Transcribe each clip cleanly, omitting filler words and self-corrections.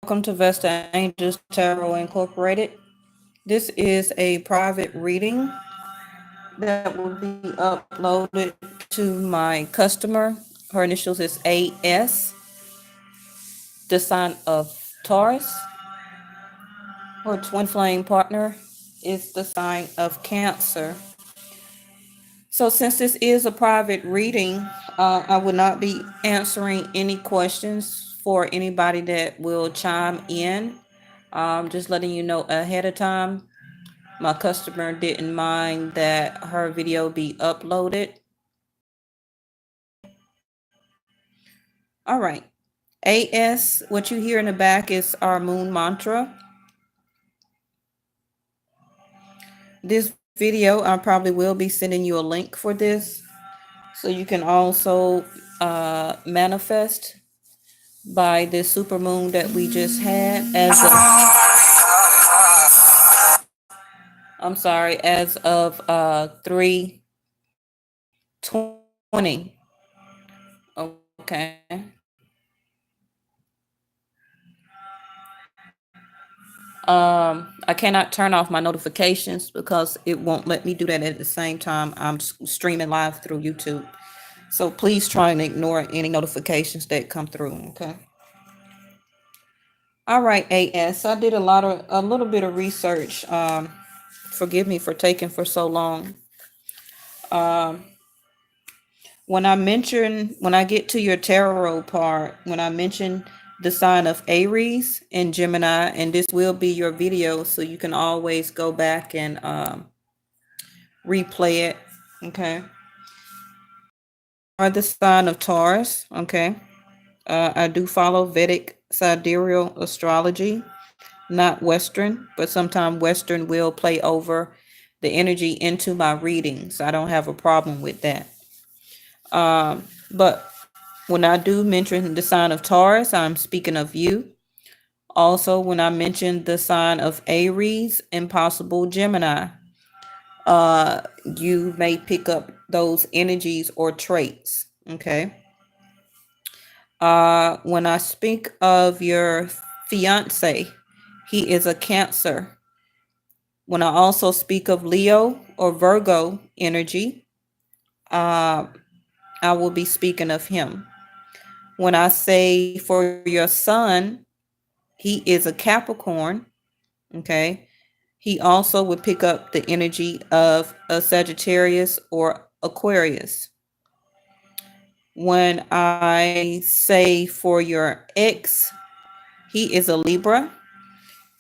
Welcome to Vesta Angels Tarot Incorporated. This is a private reading that will be uploaded to my customer. Her initials is AS, the sign of Taurus. Her twin flame partner is the sign of Cancer. So since this is a private reading, I will not be answering any questions for anybody that will chime in. Just letting you know ahead of time. My customer didn't mind that her video be uploaded. All right. AS, what you hear in the back is our moon mantra. This video, I probably will be sending you a link for this. So you can also manifest by this super moon that we just had as of 3/20. Okay. I cannot turn off my notifications because it won't let me do that at the same time I'm streaming live through YouTube. So please try and ignore any notifications that come through, okay? All right, AS. I did a little bit of research. Forgive me for taking for so long. When I get to your tarot part, when I mention the sign of Aries and Gemini, and this will be your video, so you can always go back and replay it, okay? Are the sign of Taurus, okay? I do follow Vedic sidereal astrology, not Western, but sometimes Western will play over the energy into my readings. I don't have a problem with that. But when I do mention the sign of Taurus, I'm speaking of you. Also, when I mention the sign of Aries and possible Gemini, you may pick up those energies or traits, okay? When I speak of your fiance, he is a Cancer. When I also speak of Leo or Virgo energy, I will be speaking of him. When I say for your son, he is a Capricorn, okay? He also would pick up the energy of a Sagittarius or Aquarius. When I say for your ex, he is a Libra.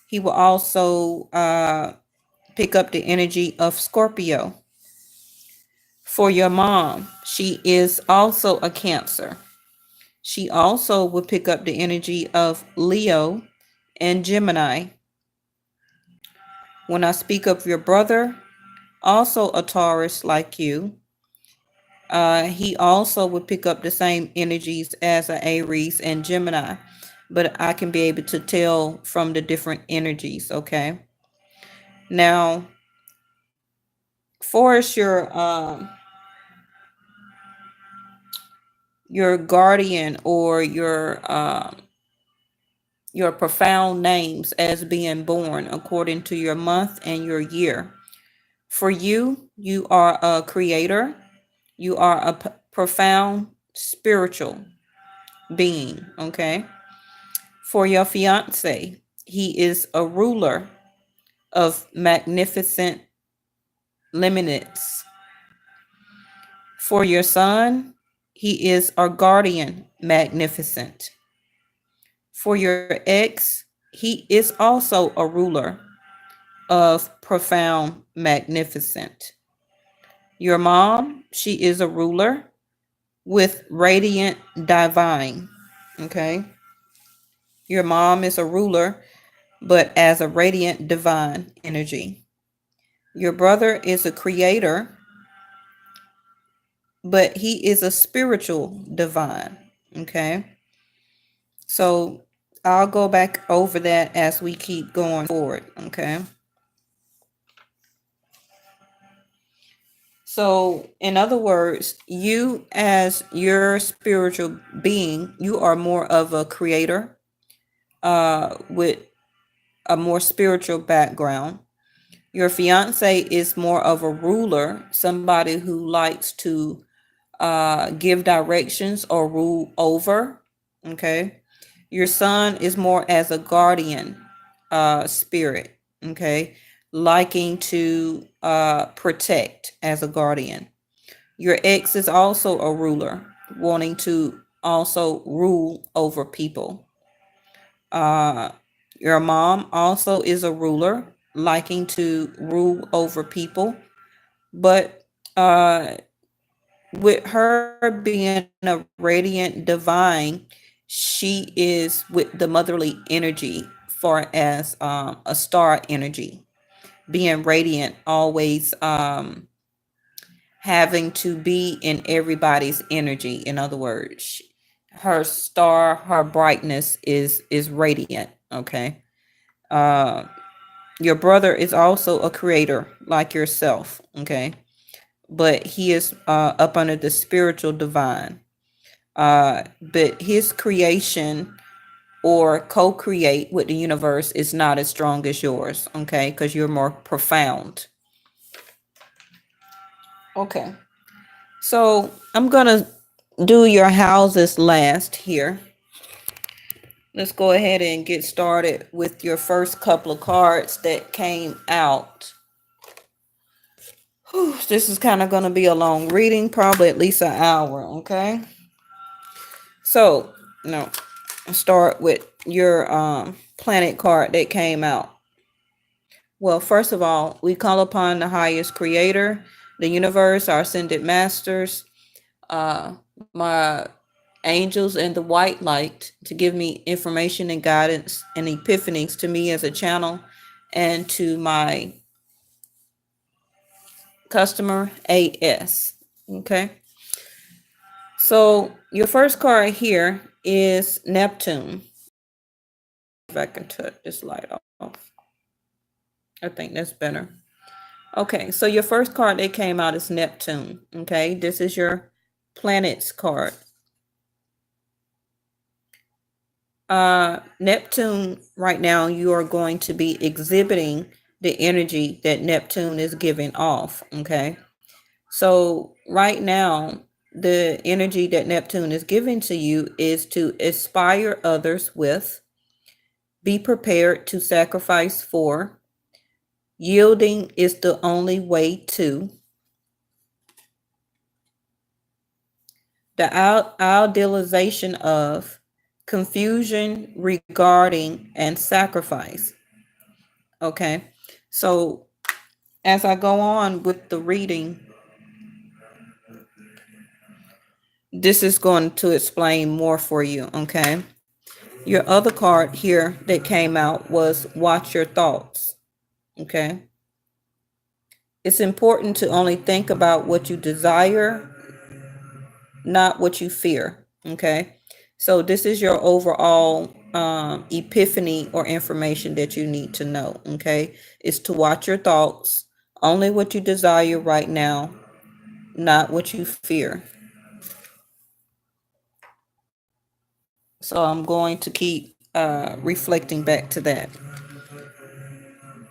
He will also pick up the energy of Scorpio. For your mom, she is also a Cancer. She also would pick up the energy of Leo and Gemini. When I speak of your brother, also a Taurus like you, he also would pick up the same energies as an Aries and Gemini, but I can be able to tell from the different energies, okay? Now, for your guardian or your profound names as being born according to your month and your year. For you, you are a creator. You are a profound spiritual being, okay? For your fiance, he is a ruler of magnificent liminence. For your son, he is our guardian magnificent. For your ex, he is also a ruler of profound magnificent. Your mom, she is a ruler with radiant divine. Okay. Your mom is a ruler, but as a radiant divine energy. Your brother is a creator, but he is a spiritual divine. Okay. So I'll go back over that as we keep going forward. Okay. So, in other words, you as your spiritual being, you are more of a creator with a more spiritual background. Your fiance is more of a ruler, somebody who likes to give directions or rule over. Okay. Your son is more as a guardian spirit. Okay. Liking to protect as a guardian. Your ex is also a ruler, wanting to also rule over people. Uh, your mom also is a ruler, liking to rule over people, but with her being a radiant divine, she is with the motherly energy, far as a star energy, being radiant, always having to be in everybody's energy. In other words, her star, her brightness is radiant. Okay. Uh, your brother is also a creator like yourself. Okay, but he is up under the spiritual divine. But his creation or co-create with the universe is not as strong as yours. Okay, because you're more profound. Okay. So I'm gonna do your houses last here. Let's go ahead and get started with your first couple of cards that came out. Whew, this is kind of going to be a long reading, probably at least an hour, okay? So, no, I'll start with your planet card that came out. Well, first of all, we call upon the highest creator, the universe, our ascended masters, my angels and the white light to give me information and guidance and epiphanies to me as a channel and to my customer AS. Okay. So your first card here is Neptune. If I can turn this light off. I think that's better. Okay, so your first card that came out is Neptune. Okay, this is your planets card. Neptune, right now, you are going to be exhibiting the energy that Neptune is giving off. Okay, so right now, the energy that Neptune is giving to you is to inspire others with, be prepared to sacrifice for, yielding is the only way to, the idealization of, confusion regarding, and sacrifice. Okay, so as I go on with the reading, this is going to explain more for you. Okay, your other card here that came out was Watch Your Thoughts. Okay, it's important to only think about what you desire, not what you fear. Okay, so this is your overall epiphany or information that you need to know. Okay, is to watch your thoughts, only what you desire right now, not what you fear. So I'm going to keep reflecting back to that.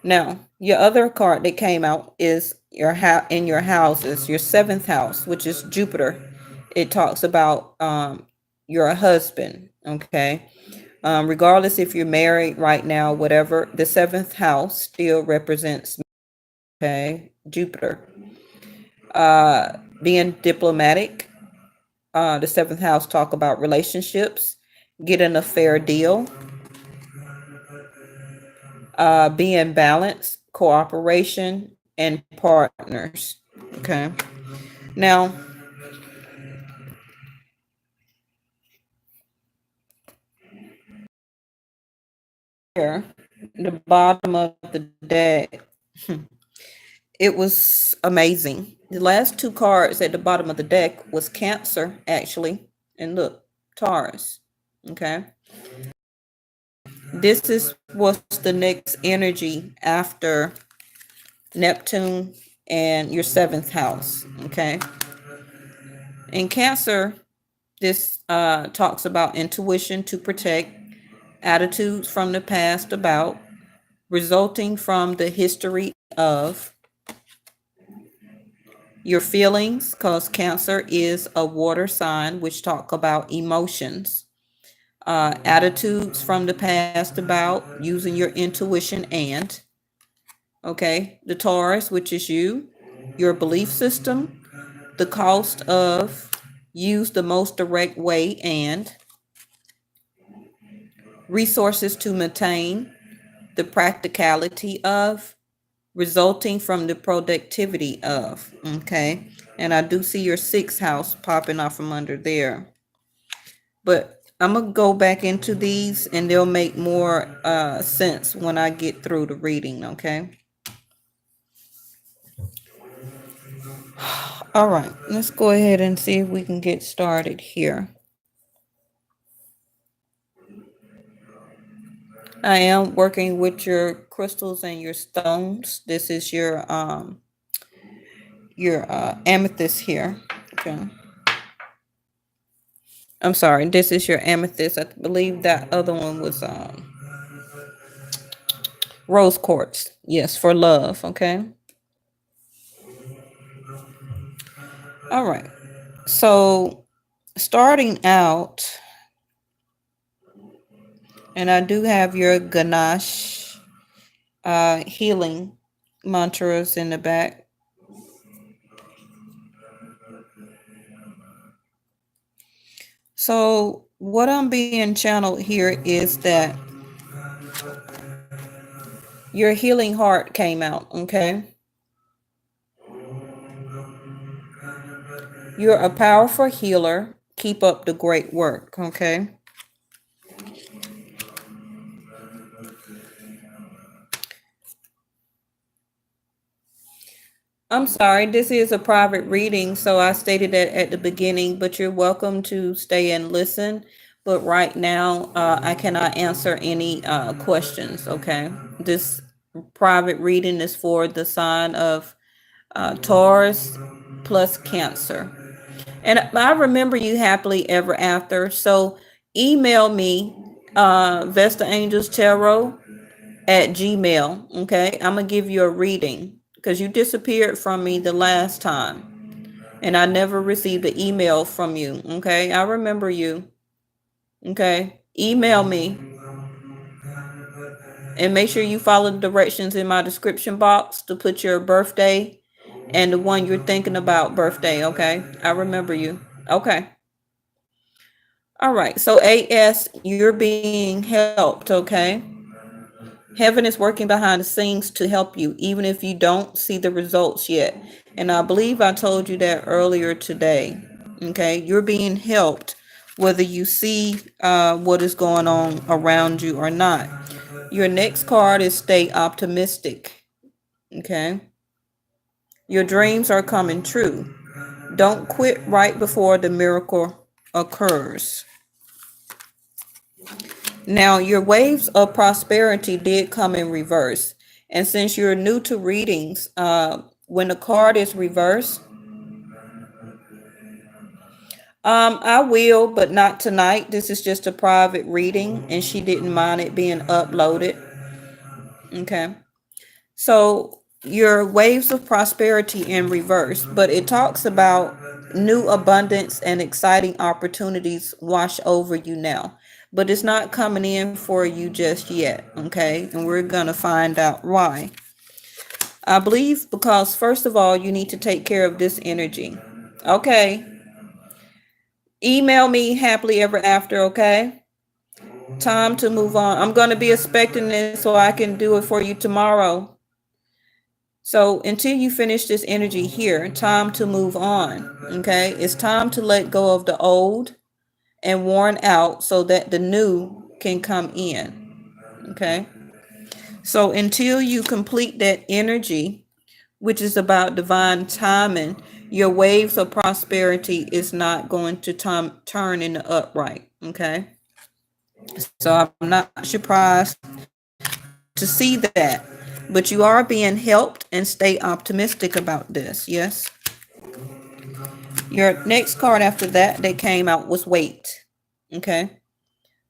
Now, your other card that came out is your in your houses, your seventh house, which is Jupiter. It talks about your husband. Okay, regardless if you're married right now, whatever, the seventh house still represents, okay, Jupiter. Being diplomatic, the seventh house talk about relationships, getting a fair deal, being balanced, cooperation, and partners. Okay. Now, here, the bottom of the deck, it was amazing. The last two cards at the bottom of the deck was Cancer, actually, and look, Taurus. Okay. This is what's the next energy after Neptune and your seventh house. Okay. In Cancer, this talks about intuition to protect, attitudes from the past about, resulting from the history of, your feelings, because Cancer is a water sign, which talk about emotions, attitudes from the past about using your intuition and, okay, the Taurus, which is you, your belief system, the cost of, use the most direct way and, resources to maintain, the practicality of, resulting from the productivity of. Okay. And I do see your sixth house popping off from under there. But I'm going to go back into these and they'll make more sense when I get through the reading. Okay. All right. Let's go ahead and see if we can get started here. I am working with your crystals and your stones. This is your amethyst here. Okay. I'm sorry, this is your amethyst. I believe that other one was rose quartz. Yes, for love. Okay. All right. So starting out, and I do have your Ganesh healing mantras in the back. So what I'm being channeled here is that your healing heart came out. Okay. You're a powerful healer. Keep up the great work. Okay. I'm sorry, this is a private reading, so I stated that at the beginning, but you're welcome to stay and listen. But right now, I cannot answer any questions, okay? This private reading is for the sign of Taurus plus Cancer. And I remember you happily ever after, so email me, vestaangelstarotinc at Gmail. Okay. I'm going to give you a reading because you disappeared from me the last time and I never received an email from you. Okay. I remember you. Okay. Email me and make sure you follow the directions in my description box to put your birthday and the one you're thinking about birthday. Okay. I remember you. Okay. All right. So AS, you're being helped. Okay. Heaven is working behind the scenes to help you, even if you don't see the results yet. And I believe I told you that earlier today. Okay, you're being helped, whether you see what is going on around you or not. Your next card is stay optimistic. Okay, your dreams are coming true. Don't quit right before the miracle occurs. Now, your waves of prosperity did come in reverse. And since you're new to readings, when the card is reversed, I will, but not tonight. This is just a private reading, and she didn't mind it being uploaded. Okay. So your waves of prosperity in reverse, but it talks about new abundance and exciting opportunities wash over you now. But it's not coming in for you just yet. Okay. And we're going to find out why. I believe because, first of all, you need to take care of this energy. Okay. Email me happily ever after. Okay. Time to move on. I'm going to be expecting this so I can do it for you tomorrow. So until you finish this energy here, time to move on. Okay. It's time to let go of the old and worn out so that the new can come in. Okay. So until you complete that energy, which is about divine timing, your waves of prosperity is not going to turn in the upright. Okay. So I'm not surprised to see that, but you are being helped, and stay optimistic about this. Yes. Your next card after that came out was wait. Okay.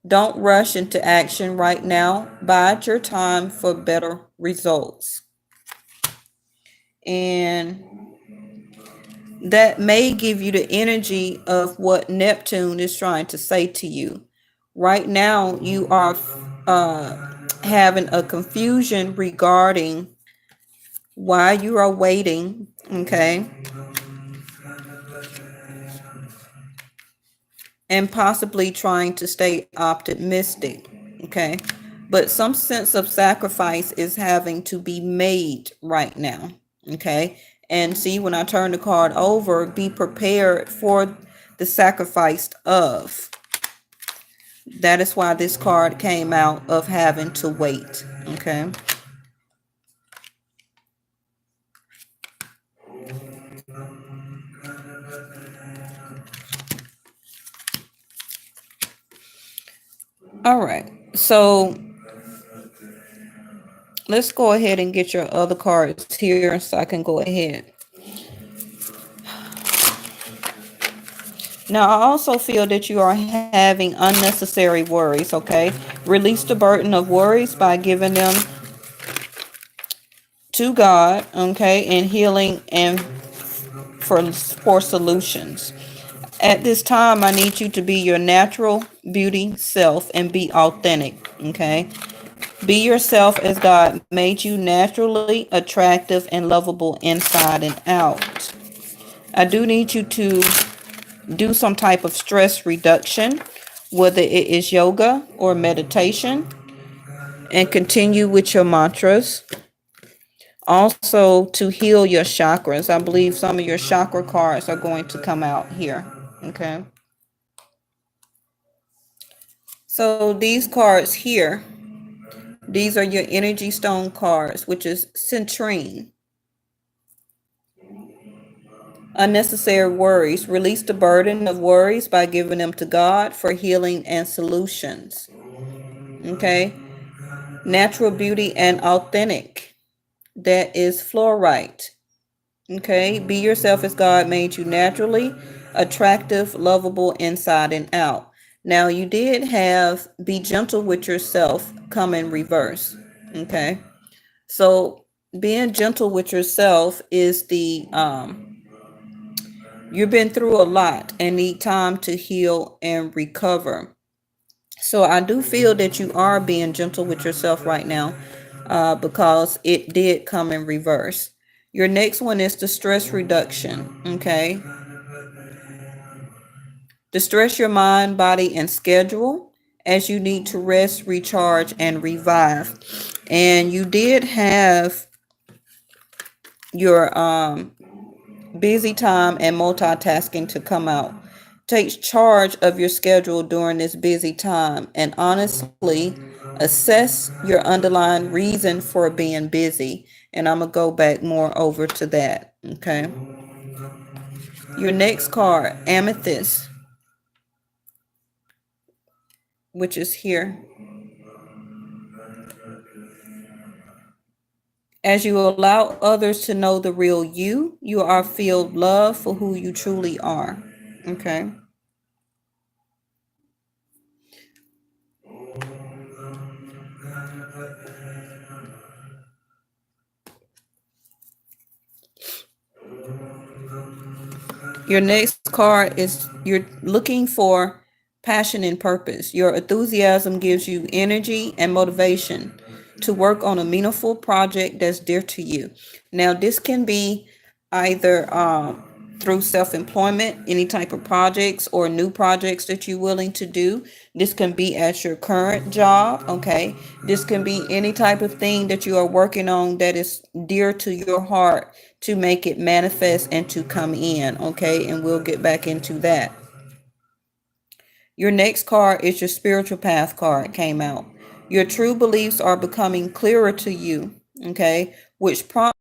Don't rush into action right now. Bide your time for better results. And that may give you the energy of what Neptune is trying to say to you. Right now, you are having a confusion regarding why you are waiting. Okay. And possibly trying to stay optimistic. Okay. But some sense of sacrifice is having to be made right now. Okay. And see, when I turn the card over, be prepared for the sacrifice of. That is why this card came out of having to wait. Okay. All right. So let's go ahead and get your other cards here so I can go ahead. Now, I also feel that you are having unnecessary worries, okay? Release the burden of worries by giving them to God, okay? And healing and for solutions. At this time, I need you to be your natural beauty self and be authentic, okay? Be yourself as God made you, naturally attractive and lovable inside and out. I do need you to do some type of stress reduction, whether it is yoga or meditation, and continue with your mantras. Also, to heal your chakras. I believe some of your chakra cards are going to come out here. Okay. So these cards here, these are your energy stone cards, which is citrine. Unnecessary worries. Release the burden of worries by giving them to God for healing and solutions. Okay. Natural beauty and authentic. That is fluorite. Okay. Be yourself as God made you, naturally attractive, lovable inside and out. Now, you did have be gentle with yourself come in reverse. Okay. So being gentle with yourself is the you've been through a lot and need time to heal and recover. So I do feel that you are being gentle with yourself right now, because it did come in reverse. Your next one is the stress reduction. Okay. Distress your mind, body, and schedule as you need to rest, recharge, and revive. And you did have your busy time and multitasking to come out. Take charge of your schedule during this busy time and honestly assess your underlying reason for being busy. And I'm going to go back more over to that. Okay. Your next card, Amethyst, which is here. As you allow others to know the real you, you are filled love for who you truly are. Okay. Your next card is you're looking for passion and purpose. Your enthusiasm gives you energy and motivation to work on a meaningful project that's dear to you. Now, this can be either through self-employment, any type of projects or new projects that you're willing to do. This can be at your current job, okay? This can be any type of thing that you are working on that is dear to your heart to make it manifest and to come in, okay? And we'll get back into that. Your next card is your spiritual path card came out. Your true beliefs are becoming clearer to you, okay? Which prompts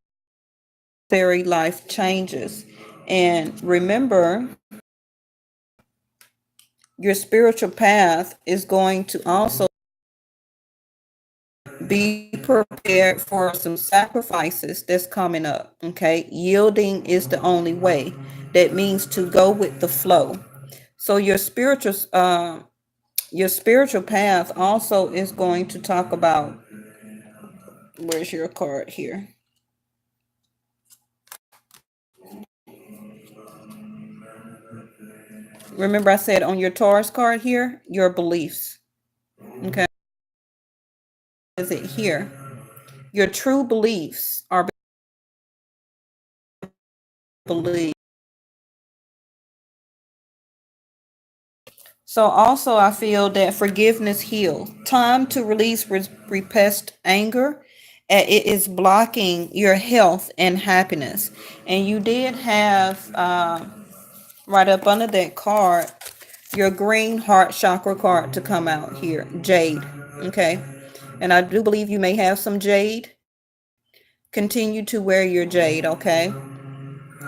life changes. And remember, your spiritual path is going to also be prepared for some sacrifices that's coming up. Okay, yielding is the only way. That means to go with the flow. So your spiritual path also is going to talk about, where's your card here? Remember I said on your Taurus card here, your beliefs. Okay, is it here? Your true beliefs are beliefs. So also I feel that forgiveness heals. Time to release repressed anger. It is blocking your health and happiness. And you did have right up under that card, your green heart chakra card to come out here, jade. Okay. And I do believe you may have some jade. Continue to wear your jade, okay?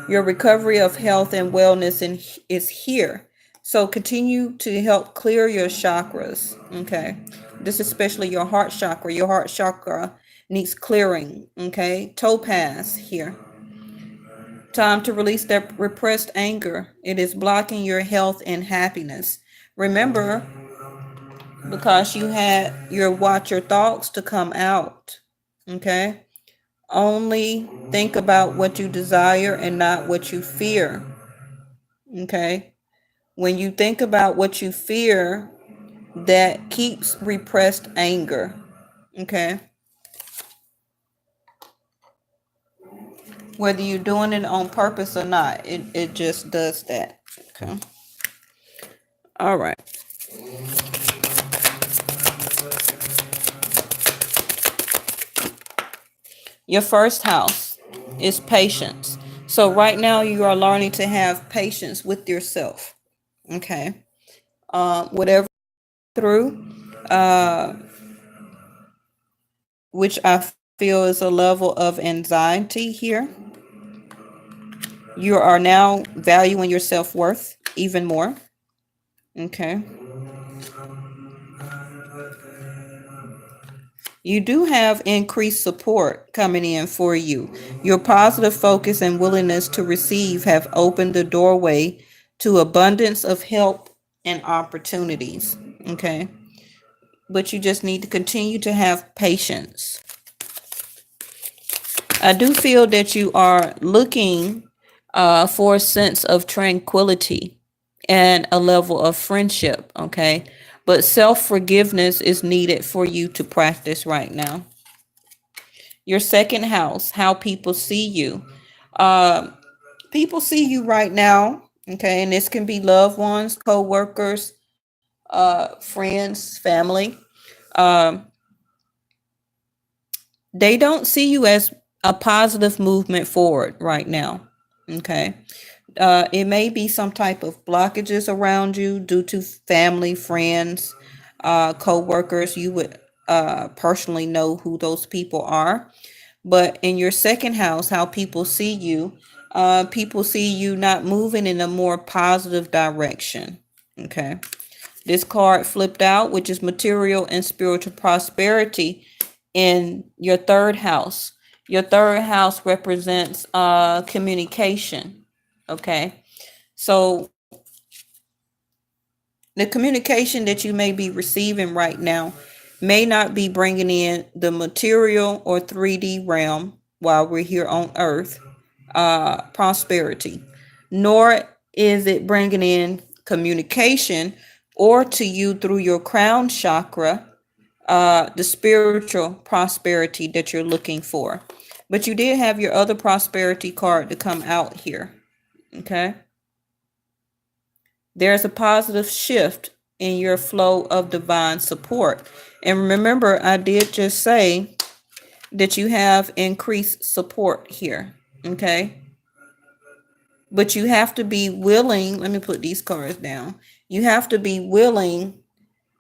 Your recovery of health and wellness is here. So continue to help clear your chakras. Okay. This is especially your heart chakra. Your heart chakra needs clearing. Okay. Topaz here. Time to release that repressed anger. It is blocking your health and happiness. Remember, because you had your watch your thoughts to come out. Okay. Only think about what you desire and not what you fear. Okay. When you think about what you fear, that keeps repressed anger. Okay. Whether you're doing it on purpose or not, it just does that. Okay. All right. Your first house is patience. So right now you are learning to have patience with yourself. Okay. Whatever through, which I feel is a level of anxiety here. You are now valuing your self-worth even more. Okay. You do have increased support coming in for you. Your positive focus and willingness to receive have opened the doorway to abundance of help and opportunities. Okay. But you just need to continue to have patience. I do feel that you are looking for a sense of tranquility and a level of friendship, okay? But self-forgiveness is needed for you to practice right now. Your second house, how people see you. Uh, People see you right now, okay? And this can be loved ones, co-workers, friends, family. Um, they don't see you as a positive movement forward right now, okay? It may be some type of blockages around you due to family, friends, co-workers. You would personally know who those people are. But in your second house, how people see you not moving in a more positive direction. Okay. This card flipped out, which is material and spiritual prosperity in your third house. Your third house represents communication. Okay. So the communication that you may be receiving right now may not be bringing in the material or 3D realm while we're here on earth, prosperity, nor is it bringing in communication or to you through your crown chakra, the spiritual prosperity that you're looking for. But you did have your other prosperity card to come out here. Okay. There's a positive shift in your flow of divine support. And remember, I did just say that you have increased support here. Okay. But you have to be willing. Let me put these cards down. You have to be willing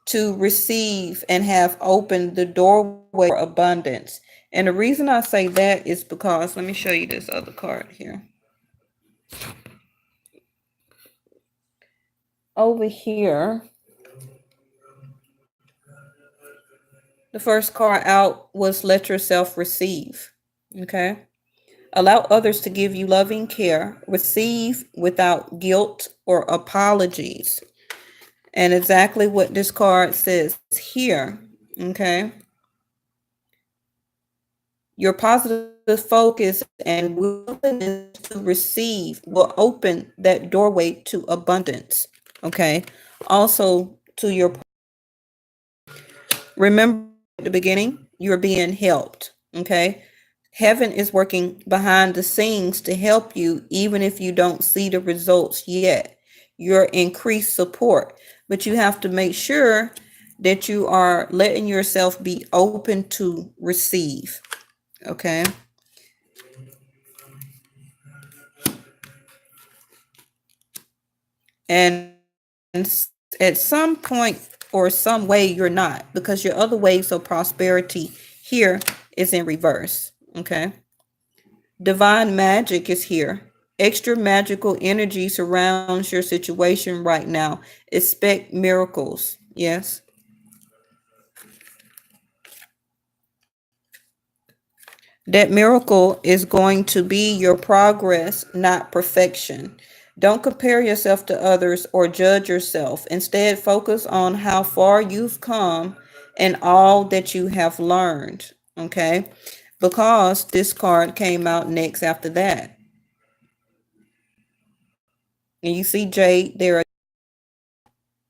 to receive and have opened the doorway for abundance. And the reason I say that is because, let me show you this other card here. Over here, the first card out was let yourself receive. Okay. Allow others to give you loving care. Receive without guilt or apologies. And exactly what this card says here. Okay. Your positive focus and willingness to receive will open that doorway to abundance. Okay. Also, to your remember at the beginning, you're being helped. Okay. Heaven is working behind the scenes to help you, even if you don't see the results yet. Your increased support, but you have to make sure that you are letting yourself be open to receive. Okay. And at some point or some way, you're not, because your other waves of prosperity here is in reverse. Okay. Divine magic is here. Extra magical energy surrounds your situation right now. Expect miracles. Yes. That miracle is going to be your progress, not perfection. Don't compare yourself to others or judge yourself. Instead, focus on how far you've come and all that you have learned. Okay? Because this card came out next after that. And you see Jade there.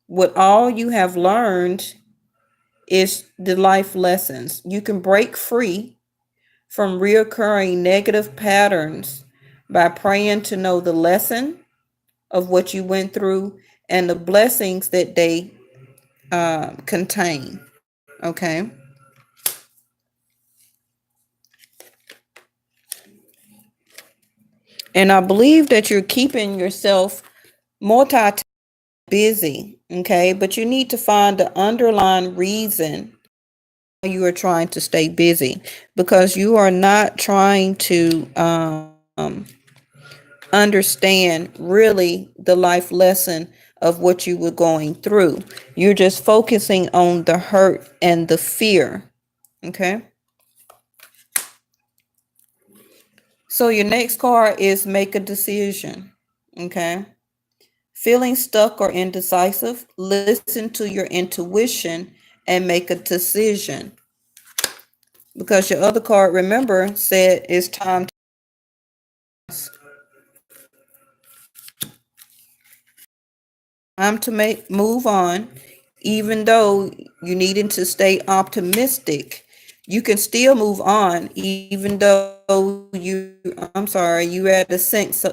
What all you have learned is the life lessons. You can break free from reoccurring negative patterns by praying to know the lesson of what you went through and the blessings that they contain. Okay. And I believe that you're keeping yourself multi busy. Okay. But you need to find the underlying reason you are trying to stay busy, because you are not trying to understand really the life lesson of what you were going through. You're just focusing on the hurt and the fear. Okay. So your next card is make a decision. Okay. Feeling stuck or indecisive, listen to your intuition and make a decision. Because your other card, remember, said it's time to move on. Even though you needing to stay optimistic, you can still move on, even though you had a sense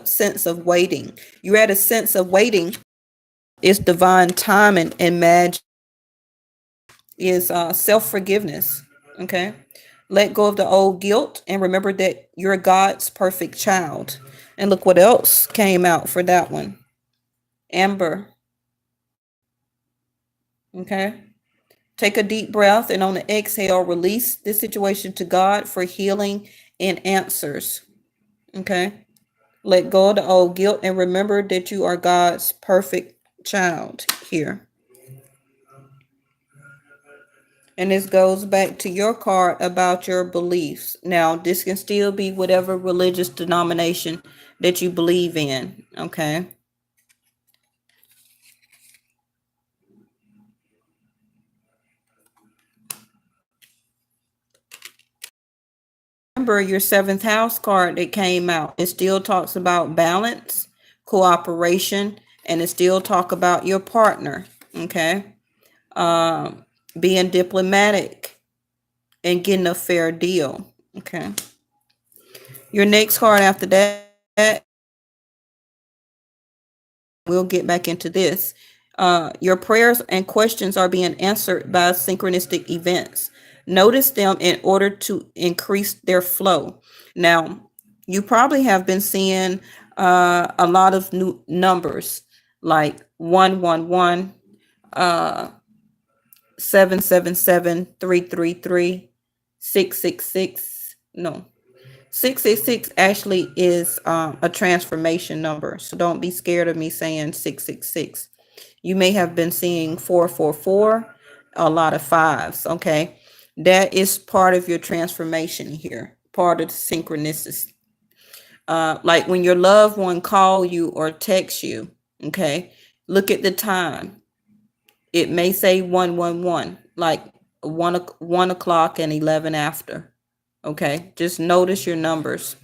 of waiting. You had a sense of waiting. It's divine timing, and magic is self-forgiveness. Okay. Let go of the old guilt and remember that you're God's perfect child. And look what else came out for that one. Amber. Okay. Take a deep breath and on the exhale, release this situation to God for healing and answers. Okay. Let go of the old guilt and remember that you are God's perfect child here. And this goes back to your card about your beliefs. Now, this can still be whatever religious denomination that you believe in. Okay. Remember your seventh house card that came out. It still talks about balance, cooperation, and it still talk about your partner. Okay. Being diplomatic and getting a fair deal. Okay. Your next card after that we'll get back into this. Your prayers and questions are being answered by synchronistic events. Notice them in order to increase their flow. Now, you probably have been seeing a lot of new numbers like 111, 777, 333, 666. No, 666 actually is a transformation number. So don't be scared of me saying 666. You may have been seeing 444, a lot of fives. Okay. That is part of your transformation here, part of the synchronicity. Like when your loved one call you or text you, okay, look at the time. It may say 111, like 1 o'clock and 11 after. Okay. Just notice your numbers.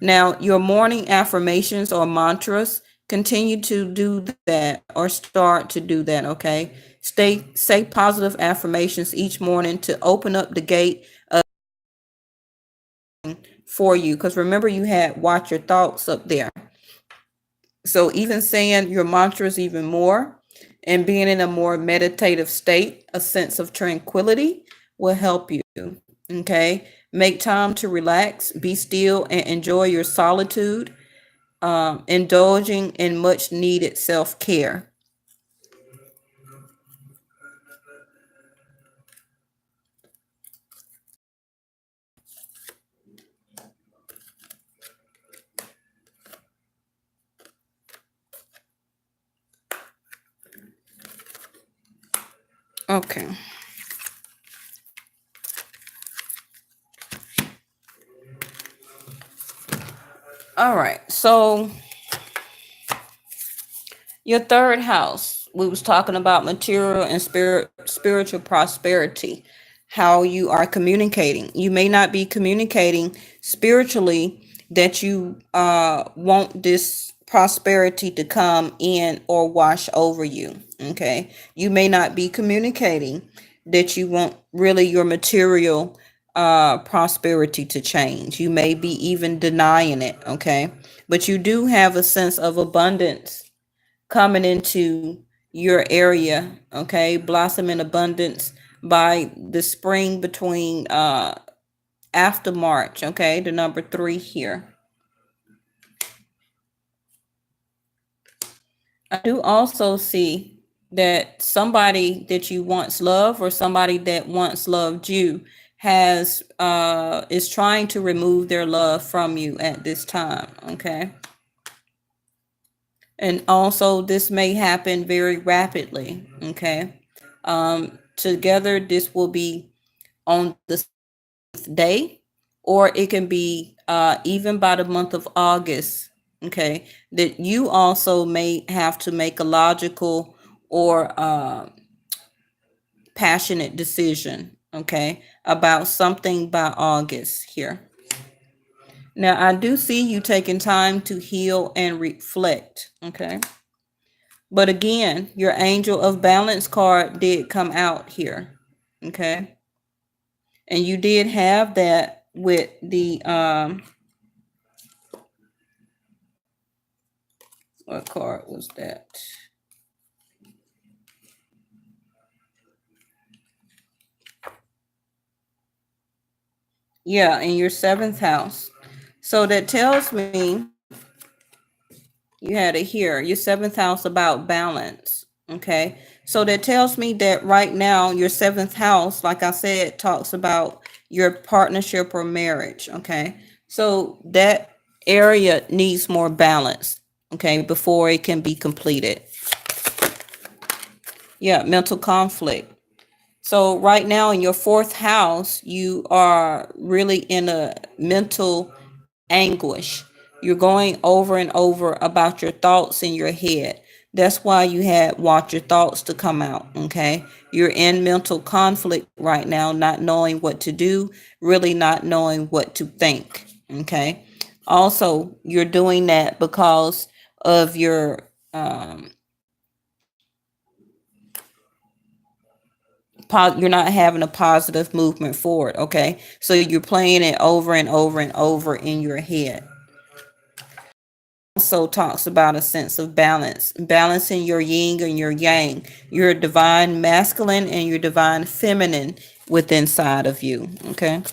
Now, your morning affirmations or mantras, continue to do that or start to do that, okay? Say positive affirmations each morning to open up the gate for you. Because remember, you had watch your thoughts up there. So even saying your mantras even more and being in a more meditative state, a sense of tranquility will help you. Okay. Make time to relax, be still, and enjoy your solitude, indulging in much needed self care. Okay. All right. So your third house, we was talking about material and spiritual prosperity, how you are communicating. You may not be communicating spiritually that you want this prosperity to come in or wash over you. Okay. You may not be communicating that you want really your material prosperity to change. You may be even denying it. Okay. But you do have a sense of abundance coming into your area, okay? Blossom in abundance by the spring between after March, okay? The number 3 here. I do also see that somebody that you once loved or somebody that once loved you has is trying to remove their love from you at this time, okay? And also this may happen very rapidly, okay? Together this will be on the 6th day, or it can be even by the month of August, okay? That you also may have to make a logical or passionate decision, okay, about something by August here. Now, I do see you taking time to heal and reflect, okay? But again, your angel of balance card did come out here, okay? And you did have that with the what card was that? Yeah, in your 7th house. So that tells me you had it here, your 7th house about balance. Okay. So that tells me that right now, your 7th house, like I said, talks about your partnership or marriage. Okay. So that area needs more balance. Okay. Before it can be completed. Yeah. Mental conflict. So right now in your 4th house, you are really in a mental anguish. You're going over and over about your thoughts in your head. That's why you had watch your thoughts to come out. Okay. You're in mental conflict right now, not knowing what to do, really not knowing what to think. Okay. Also, you're doing that because of your you're not having a positive movement forward. Okay. So you're playing it over and over and over in your head. also talks about a sense of balance, balancing your yin and your yang, your divine masculine and your divine feminine within inside of you. Okay.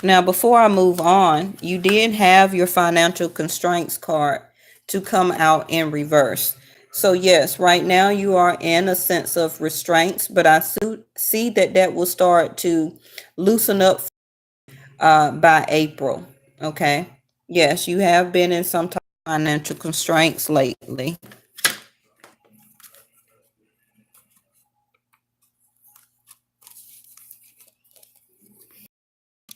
Now, before I move on, you did have your financial constraints card to come out in reverse. So yes, right now you are in a sense of restraints, but I see that that will start to loosen up by April. Okay. Yes, you have been in some type of financial constraints lately.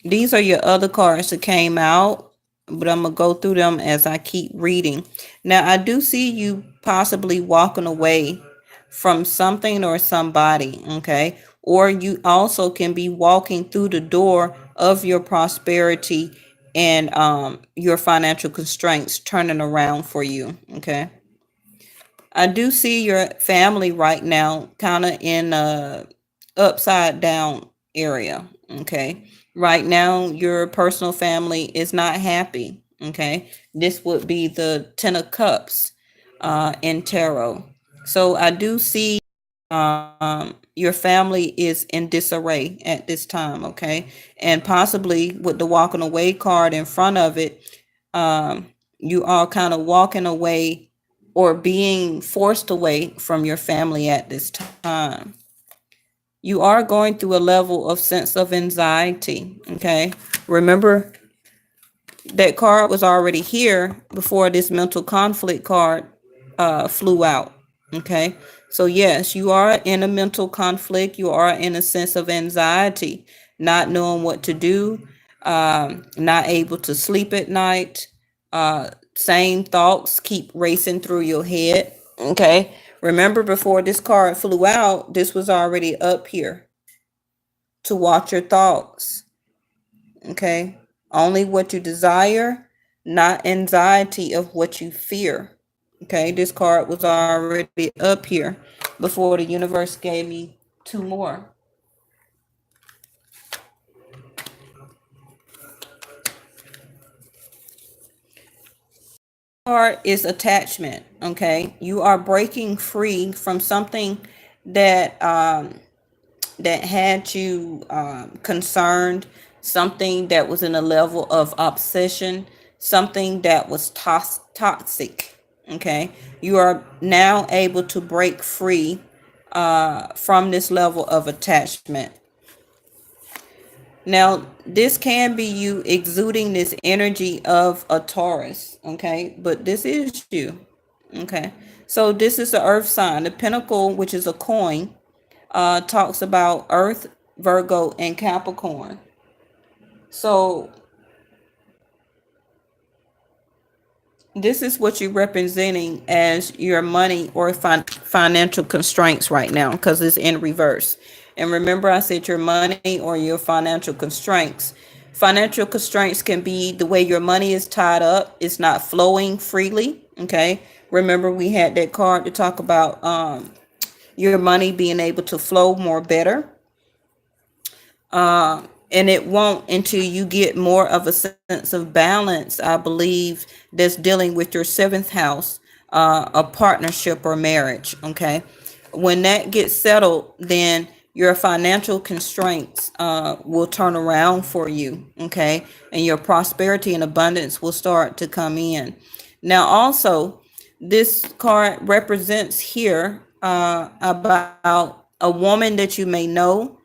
These are your other cards that came out, but I'm going to go through them as I keep reading. Now, I do see you possibly walking away from something or somebody, okay? Or you also can be walking through the door of your prosperity and your financial constraints turning around for you, okay? I do see your family right now kind of in a upside down area. Okay. Right now, your personal family is not happy. Okay. This would be the Ten of Cups in tarot. So I do see your family is in disarray at this time. Okay. And possibly with the walking away card in front of it, um, you are kind of walking away or being forced away from your family at this time. You are going through a level of sense of anxiety. Okay. Remember, that card was already here before this mental conflict card flew out. Okay. So, yes, you are in a mental conflict. You are in a sense of anxiety, not knowing what to do, not able to sleep at night. Same thoughts keep racing through your head. Okay. Remember, before this card flew out, this was already up here to watch your thoughts. Okay. Only what you desire, not anxiety of what you fear. Okay. This card was already up here before the universe gave me two more. Card is attachment. Okay. You are breaking free from something that that had you concerned, something that was in a level of obsession, something that was toxic. Okay. You are now able to break free from this level of attachment. Now, this can be you exuding this energy of a Taurus. Okay. But this is you. Okay. So this is the earth sign. The pentacle, which is a coin, talks about Earth, Virgo, and Capricorn. So this is what you're representing as your money or financial constraints right now, because it's in reverse. And remember, I said your money or your financial constraints. Financial constraints can be the way your money is tied up, it's not flowing freely. Okay. Remember, we had that card to talk about your money being able to flow more better. And it won't until you get more of a sense of balance, I believe, that's dealing with your seventh house, a partnership or marriage. Okay. When that gets settled, then your financial constraints will turn around for you. Okay. And your prosperity and abundance will start to come in. Now, also, this card represents here about a woman that you may know.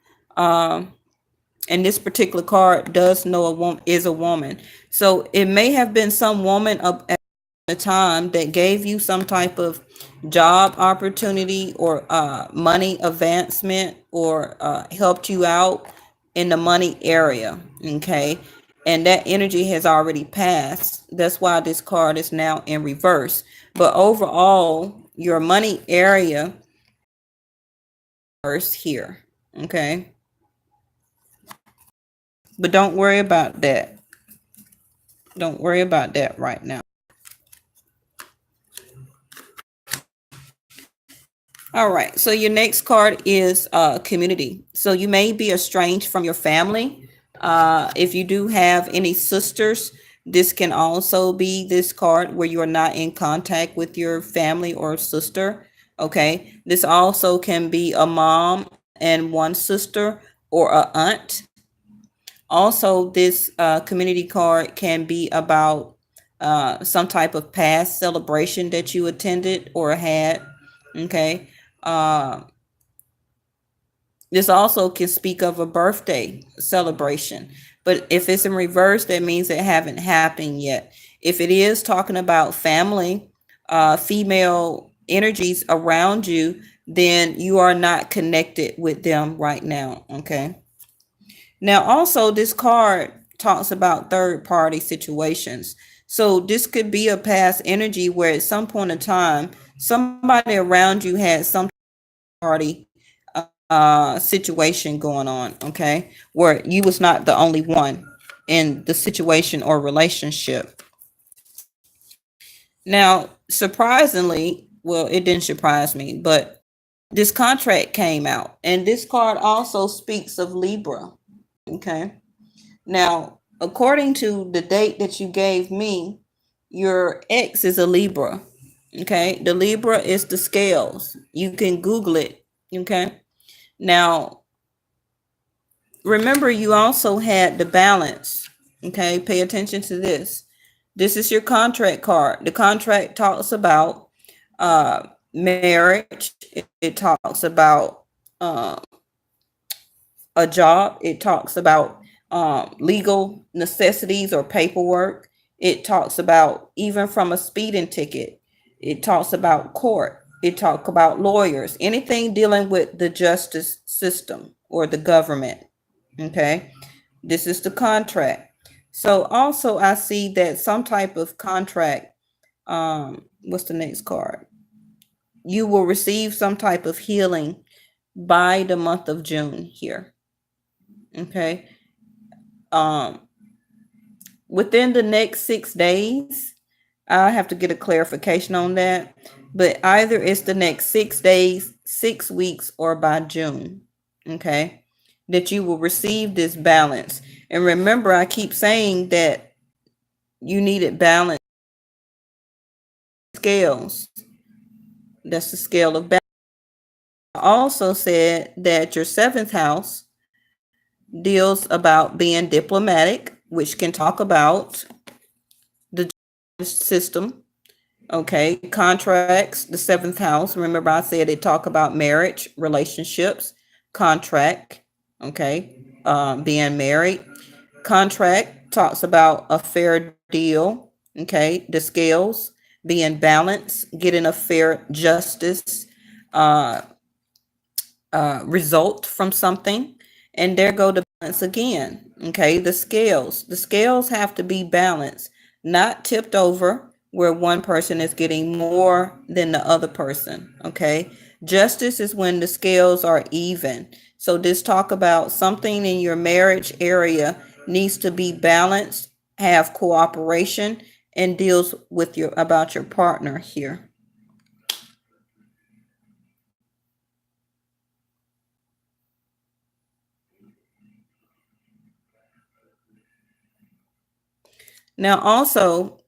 And this particular card does know a woman is a woman. So it may have been some woman up at the time that gave you some type of job opportunity or money advancement or helped you out in the money area. Okay. And that energy has already passed. That's why this card is now in reverse. But overall, your money area first here. Okay. But don't worry about that. Don't worry about that right now. All right. So your next card is community. So you may be estranged from your family. If you do have any sisters, this can also be this card where you are not in contact with your family or sister. Okay. This also can be a mom and one sister or a aunt. Also, this community card can be about some type of past celebration that you attended or had. Okay. Uh, this also can speak of a birthday celebration, but if it's in reverse, that means it haven't happened yet. If it is talking about family, female energies around you, then you are not connected with them right now. Okay. Now, also, this card talks about third party situations. So, this could be a past energy where at some point in time, somebody around you had some party situation going on, okay, where you was not the only one in the situation or relationship. Now, surprisingly, well, it didn't surprise me, but this contract came out, and this card also speaks of Libra, okay. Now, according to the date that you gave me, your ex is a Libra. Okay. The Libra is the scales. You can Google it. Okay. Now, remember, you also had the balance. Okay. Pay attention to this. This is your contract card. The contract talks about marriage, it talks about a job. It talks about legal necessities or paperwork. It talks about even from a speeding ticket. It talks about court. It talks about lawyers, anything dealing with the justice system or the government. Okay. This is the contract. So also I see that some type of contract, what's the next card? You will receive some type of healing by the month of June here. Okay. Um, within the next 6 days, I have to get a clarification on that, but either it's the next 6 days, 6 weeks, or by June, okay, that you will receive this balance. And remember, I keep saying that you needed balance scales. That's the scale of balance. I also said that your seventh house deals about being diplomatic, which can talk about the system. Okay, contracts, the seventh house. Remember, I said it talk about marriage, relationships, contract. Okay, being married. Contract talks about a fair deal. Okay, the scales being balanced, getting a fair justice uh, result from something. And there go the balance again. Okay, the scales have to be balanced, not tipped over where one person is getting more than the other person. Okay, justice is when the scales are even. So this talk about something in your marriage area needs to be balanced, have cooperation, and deals with your about your partner here. Now, also,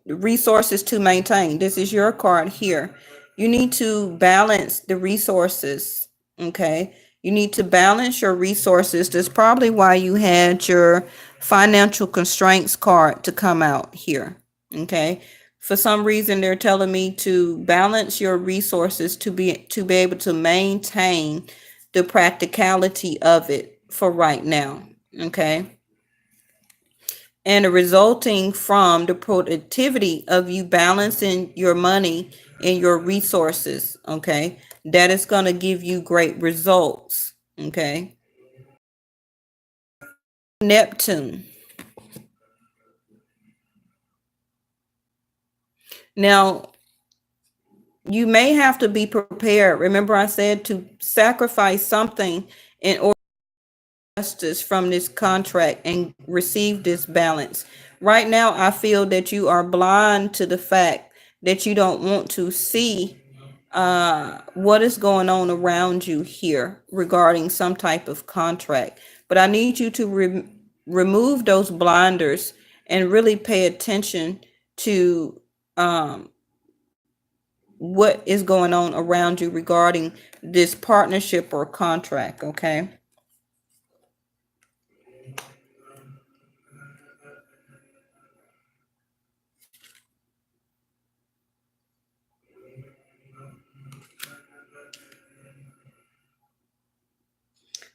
resources to maintain. This is your card here. You need to balance the resources. Okay. You need to balance your resources. That's probably why you had your financial constraints card to come out here. Okay. For some reason, they're telling me to balance your resources to be able to maintain the practicality of it for right now. Okay, and resulting from the productivity of you balancing your money and your resources. Okay, that is going to give you great results. Okay, Neptune. Now, you may have to be prepared. Remember, I said to sacrifice something in order justice from this contract and receive this balance. Right now, I feel that you are blind to the fact that you don't want to see what is going on around you here regarding some type of contract. But I need you to remove those blinders and really pay attention to um, what is going on around you regarding this partnership or contract, okay?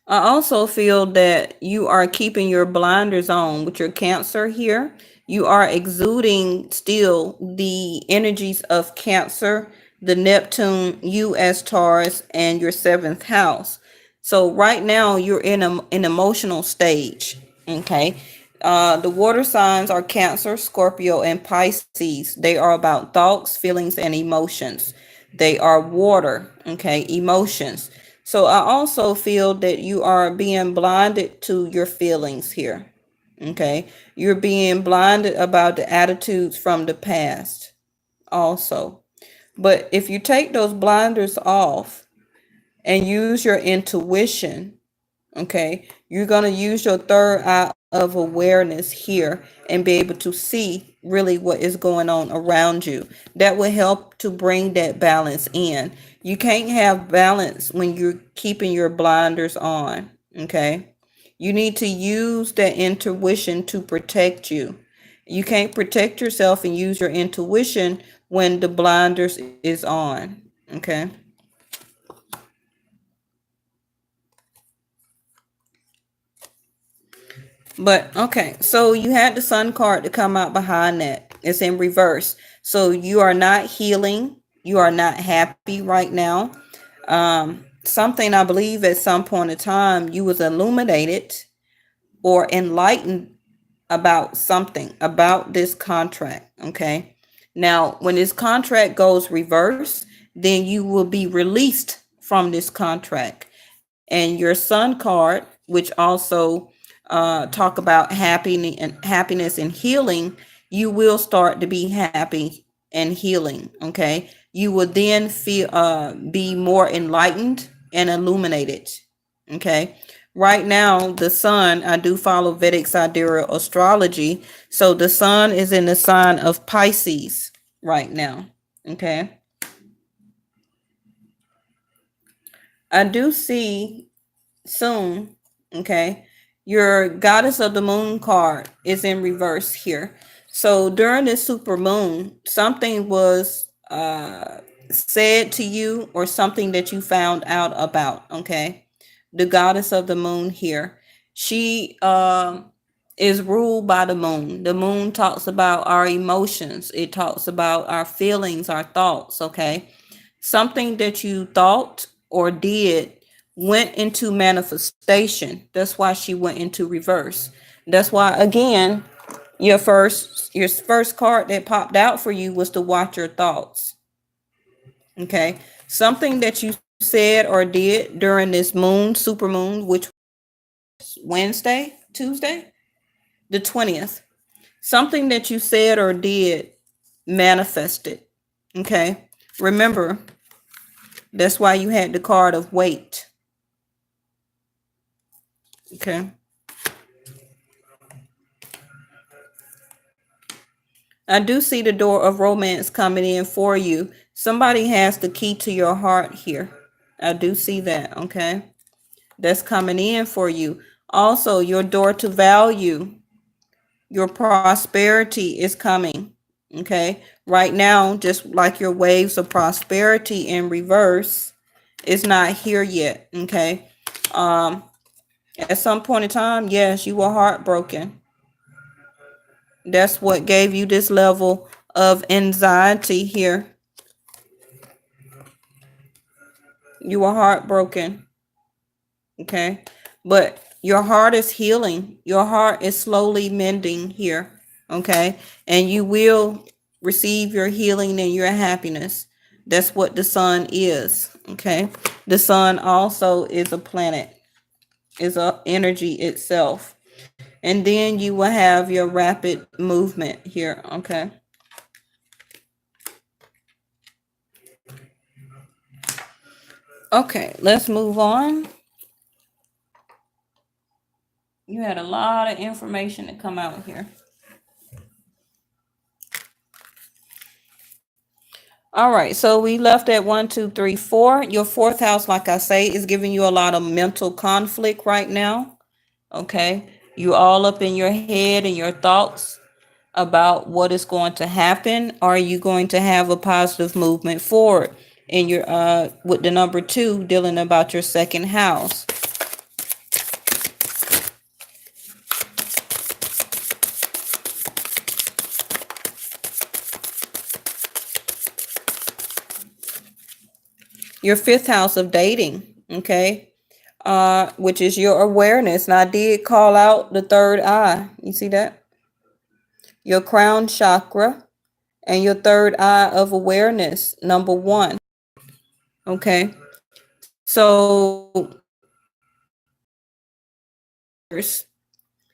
I also feel that you are keeping your blinders on with your Cancer here. You are exuding still the energies of Cancer, the Neptune, you as Taurus, and your seventh house. So right now you're in an emotional stage. Okay. The water signs are Cancer, Scorpio, and Pisces. They are about thoughts, feelings, and emotions. They are water, okay, emotions. So I also feel that you are being blinded to your feelings here, okay? You're being blinded about the attitudes from the past also. But if you take those blinders off and use your intuition, okay, you're going to use your third eye of awareness here and be able to see really what is going on around you. That will help to bring that balance in. You can't have balance when you're keeping your blinders on, okay? You need to use that intuition to protect you. You can't protect yourself and use your intuition when the blinders is on, okay? But okay, so you had the sun card to come out behind that. It's in reverse. So you are not healing. You are not happy right now. Something I believe at some point in time you was illuminated or enlightened about something about this contract. Okay. Now, when this contract goes reverse, then you will be released from this contract. And your sun card, which also talk about happiness and healing, you will start to be happy and healing. Okay, you will then feel be more enlightened and illuminated. Okay, right now the sun, I do follow Vedic Sidereal Astrology, so the sun is in the sign of Pisces right now. Okay, I do see soon, okay, your goddess of the moon card is in reverse here. So during this super moon, something was said to you or something that you found out about, okay? The goddess of the moon here, she is ruled by the moon. The moon talks about our emotions, it talks about our feelings, our thoughts, okay? Something that you thought or did went into manifestation. That's why she went into reverse. That's why, again, your first card that popped out for you was to watch your thoughts. Okay, something that you said or did during this moon, super moon, which Wednesday, Tuesday, the 20th. Something that you said or did manifested. Okay, remember, that's why you had the card of weight. Okay. I do see the door of romance coming in for you. Somebody has the key to your heart here. I do see that, okay? That's coming in for you. Also, your door to value, your prosperity is coming, okay? Right now, just like your waves of prosperity in reverse, is not here yet, okay? At some point in time, yes, you were heartbroken. That's what gave you this level of anxiety here. You were heartbroken, okay? But your heart is healing. Your heart is slowly mending here, okay? And you will receive your healing and your happiness. That's what the sun is, okay? The sun also is a planet, is a energy itself. And then you will have your rapid movement here, okay? Okay, let's move on. You had a lot of information to come out here. All right, so we left at 1, 2, 3, 4. Your fourth house, like I say, is giving you a lot of mental conflict right now. Okay, you all up in your head and your thoughts about what is going to happen. Are you going to have a positive movement forward? And you're with the number 2 dealing about your second house. Your fifth house of dating, okay, which is your awareness. And I did call out the third eye. You see that? Your crown chakra and your third eye of awareness, number 1. Okay, so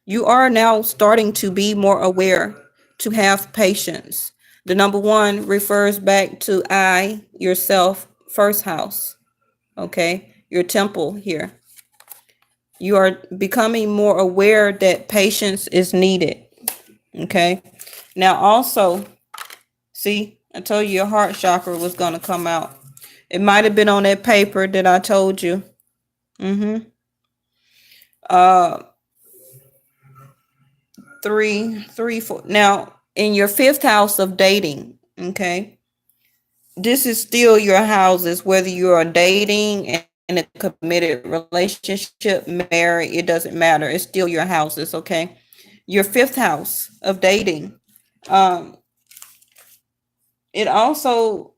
you are now starting to be more aware, to have patience. The number 1 refers back to I, yourself, first house. Okay, your temple here. You are becoming more aware that patience is needed. Okay, now also, see, I told you your heart chakra was going to come out. It might have been on that paper that I told you. Uh, 3, 3, 4. Now, in your fifth house of dating, okay, this is still your houses, whether you are dating in a committed relationship, married, it doesn't matter. It's still your houses, okay? Your fifth house of dating. Um, it also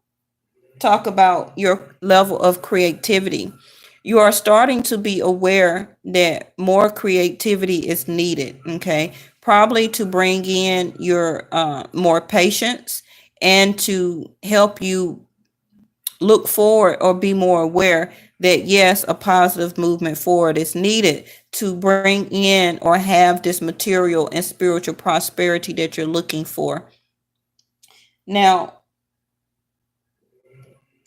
talk about your level of creativity. You are starting to be aware that more creativity is needed, okay? Probably to bring in your more patience and to help you look forward or be more aware that yes, a positive movement forward is needed to bring in or have this material and spiritual prosperity that you're looking for. Now,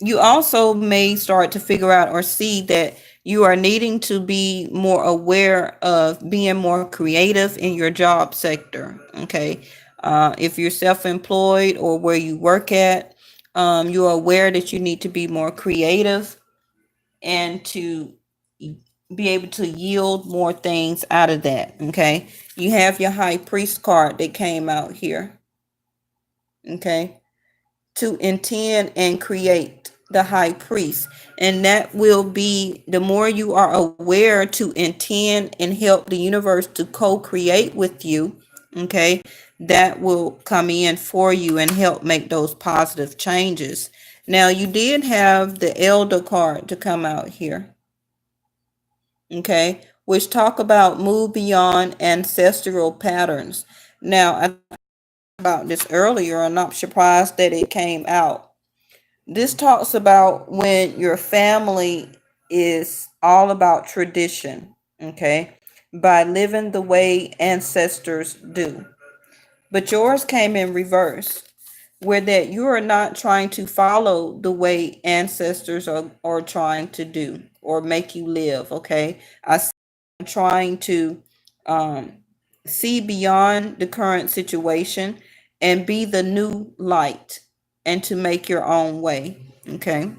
you also may start to figure out or see that you are needing to be more aware of being more creative in your job sector. Okay. If you're self-employed or where you work at, you're aware that you need to be more creative and to be able to yield more things out of that. Okay. You have your high priest card that came out here. Okay. To intend and create the high priest. And that will be the more you are aware to intend and help the universe to co-create with you. Okay. That will come in for you and help make those positive changes. Now, you did have the elder card to come out here. Okay, which talk about move beyond ancestral patterns. Now, I talked about this earlier. I'm not surprised that it came out. This talks about when your family is all about tradition, okay, by living the way ancestors do. But yours came in reverse, where that you are not trying to follow the way ancestors are trying to do or make you live, okay? I'm trying to um, see beyond the current situation and be the new light and to make your own way, okay?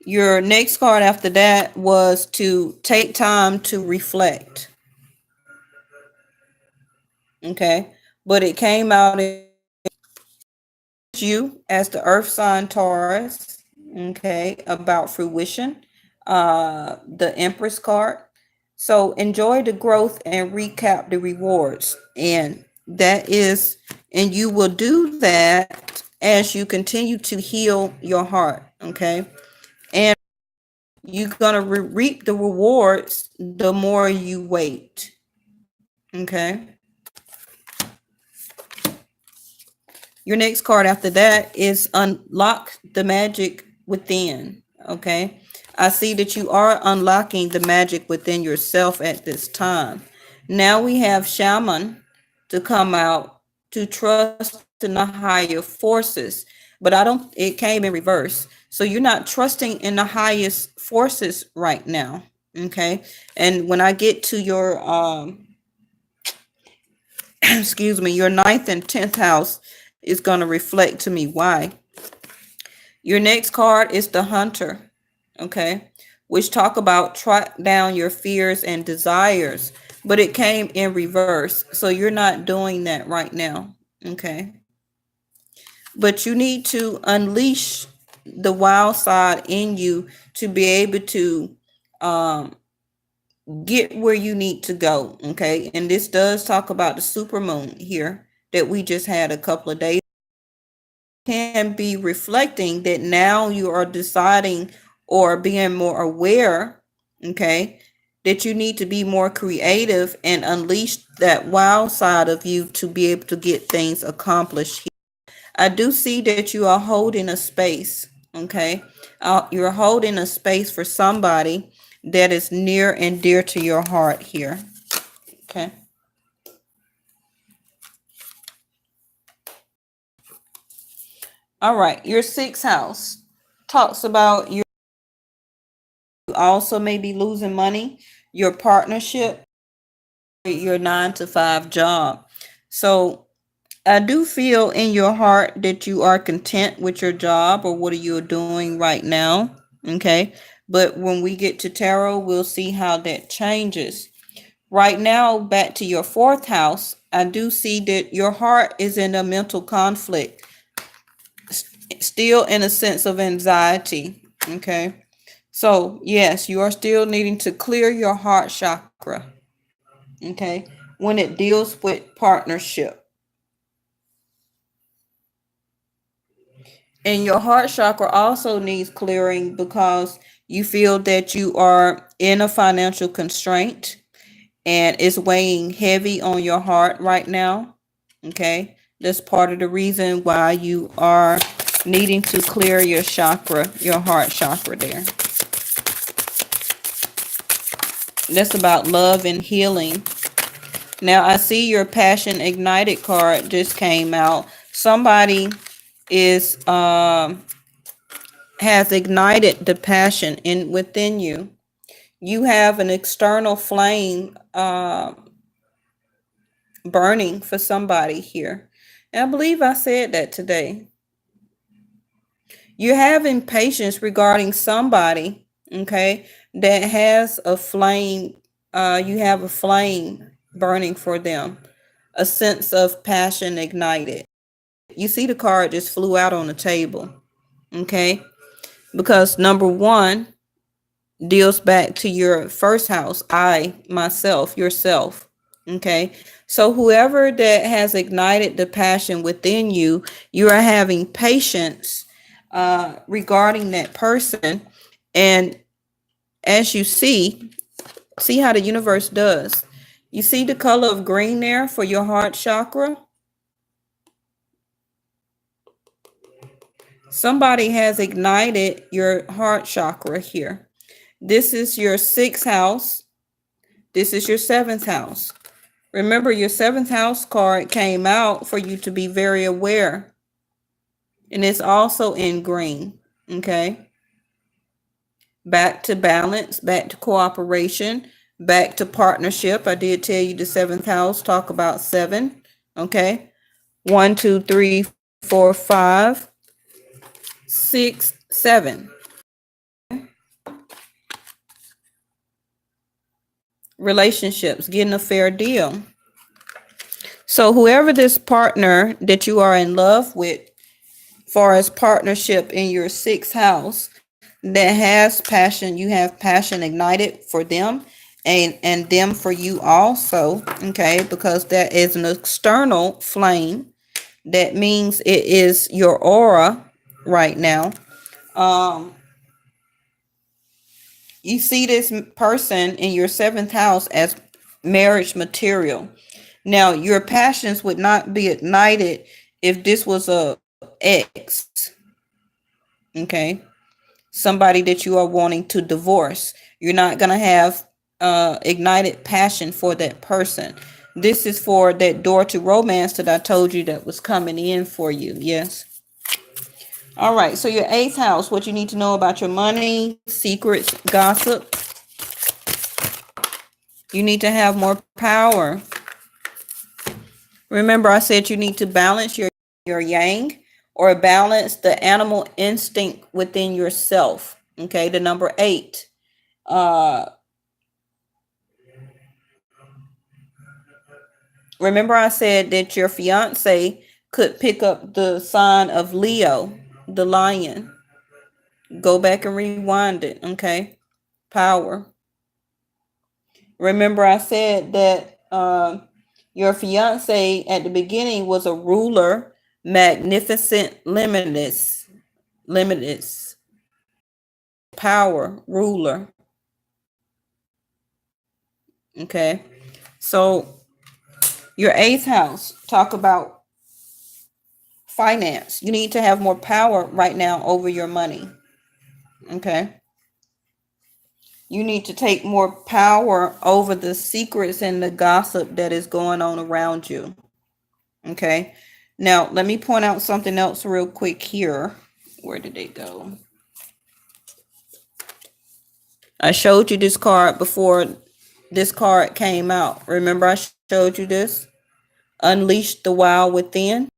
Your next card after that was to take time to reflect, okay? But it came out in you as the earth sign Taurus, okay, about fruition, the Empress card. So enjoy the growth and recap the rewards. And that is, and you will do that as you continue to heal your heart, okay? And you're going to reap the rewards the more you wait, okay? Your next card after that is unlock the magic within. Okay. I see that you are unlocking the magic within yourself at this time. Now we have shaman to come out to trust in the higher forces. but I don't, it came in reverse. So you're not trusting in the highest forces right now. Okay. And when I get to your, excuse me, your ninth and 10th house is going to reflect to me why. Your next card is the Hunter, okay, which talk about track down your fears and desires, but it came in reverse. So you're not doing that right now, okay? But you need to unleash the wild side in you to be able to get where you need to go, okay? And this does talk about the super moon here that we just had a couple of days. Can be reflecting that now you are deciding or being more aware, okay, that you need to be more creative and unleash that wild side of you to be able to get things accomplished. I do see that you are holding a space, okay? You're holding a space for somebody that is near and dear to your heart here, okay? All right, your sixth house talks about you also may be losing money, your partnership, your 9 to 5 job. So I do feel in your heart that you are content with your job or what are you doing right now. Okay. But when we get to tarot, we'll see how that changes. Right now, back to your fourth house, I do see that your heart is in a mental conflict, still in a sense of anxiety. Okay. So, yes, you are still needing to clear your heart chakra. Okay. When it deals with partnership. And your heart chakra also needs clearing because you feel that you are in a financial constraint and it's weighing heavy on your heart right now. Okay. That's part of the reason why you are needing to clear your chakra, your heart chakra there. That's about love and healing. Now I see your passion ignited card just came out. Somebody is has ignited the passion in within you. You have an external flame burning for somebody here. And I believe I said that today. You're having patience regarding somebody, okay, that has a flame. You have a flame burning for them, a sense of passion ignited. You see the card just flew out on the table, okay, because number one deals back to your first house, I, myself, yourself. Okay. So whoever that has ignited the passion within you, you are having patience regarding that person. And as you see how the universe does. You see the color of green there for your heart chakra? Somebody has ignited your heart chakra here. This is your sixth house. This is your seventh house. Remember, your seventh house card came out for you to be very aware. And it's also in green. Okay. Back to balance, back to cooperation, back to partnership. I did tell you the seventh house, talk about 7. Okay. 1, 2, 3, 4, 5, 6, 7. Relationships, getting a fair deal. So whoever this partner that you are in love with, far as partnership in your sixth house, that has passion, you have passion ignited for them and them for you also, okay, because that is an external flame. That means it is your aura right now. You see this person in your seventh house as marriage material. Now, your passions would not be ignited if this was a ex, okay? Somebody that you are wanting to divorce. You're not going to have ignited passion for that person. This is for that door to romance that I told you that was coming in for you. Yes. All right, so your eighth house, what you need to know about your money, secrets, gossip. You need to have more power. Remember, I said you need to balance your yang, or balance the animal instinct within yourself. Okay, the number 8. Remember, I said that your fiance could pick up the sign of Leo, the lion. Go back and rewind it. Okay, power. Remember, I said that your fiance at the beginning was a ruler, magnificent, limitless, power, ruler. Okay, so your eighth house, talk about finance. You need to have more power right now over your money. Okay, you need to take more power over the secrets and the gossip that is going on around you. Okay, now let me point out something else real quick here. Where did it go? I showed you this card before this card came out. Remember, I showed you this? Unleash the wild within.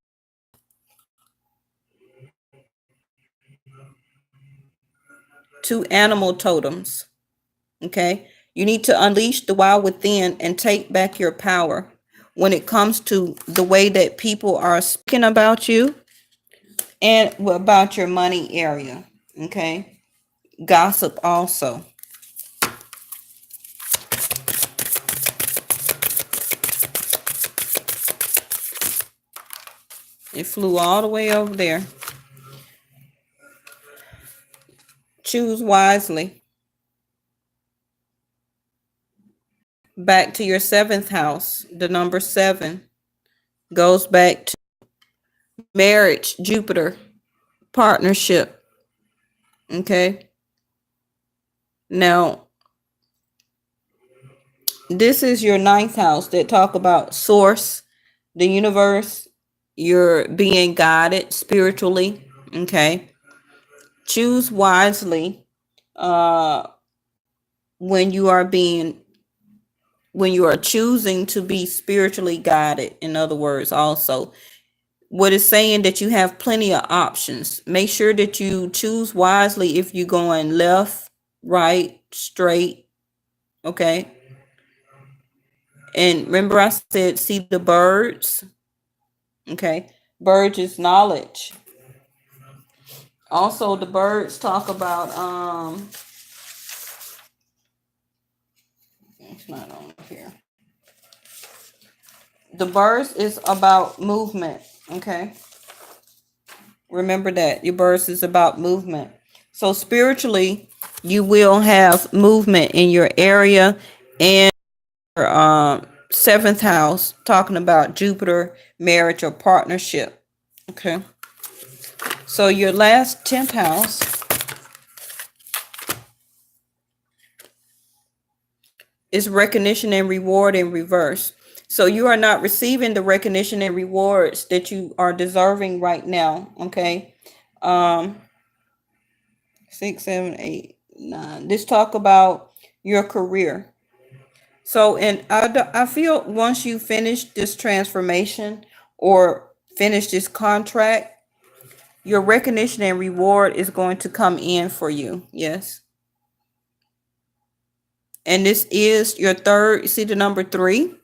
Two animal totems. Okay, you need to unleash the wild within and take back your power when it comes to the way that people are speaking about you and about your money area. Okay, gossip also. It flew all the way over there. Choose wisely. Back to your seventh house. The number 7 goes back to marriage, Jupiter, partnership. Okay. Now, this is your ninth house that talk about source, the universe. You're being guided spiritually. Okay. Choose wisely when you are choosing to be spiritually guided. In other words, also, what is saying that you have plenty of options. Make sure that you choose wisely if you're going left, right, straight. Okay. And remember, I said, see the birds. Okay. Birds is knowledge. Also, the birds talk about it's not on here. The birds is about movement. Okay. Remember that your birds is about movement. So spiritually, you will have movement in your area. And your seventh house, talking about Jupiter, marriage, or partnership. Okay. So your last 10th house is recognition and reward in reverse. So you are not receiving the recognition and rewards that you are deserving right now. Okay. 6, 7, 8, 9. This talk about your career. So, and I feel once you finish this transformation or finish this contract, your recognition and reward is going to come in for you. Yes. And this is your third. See the number 3?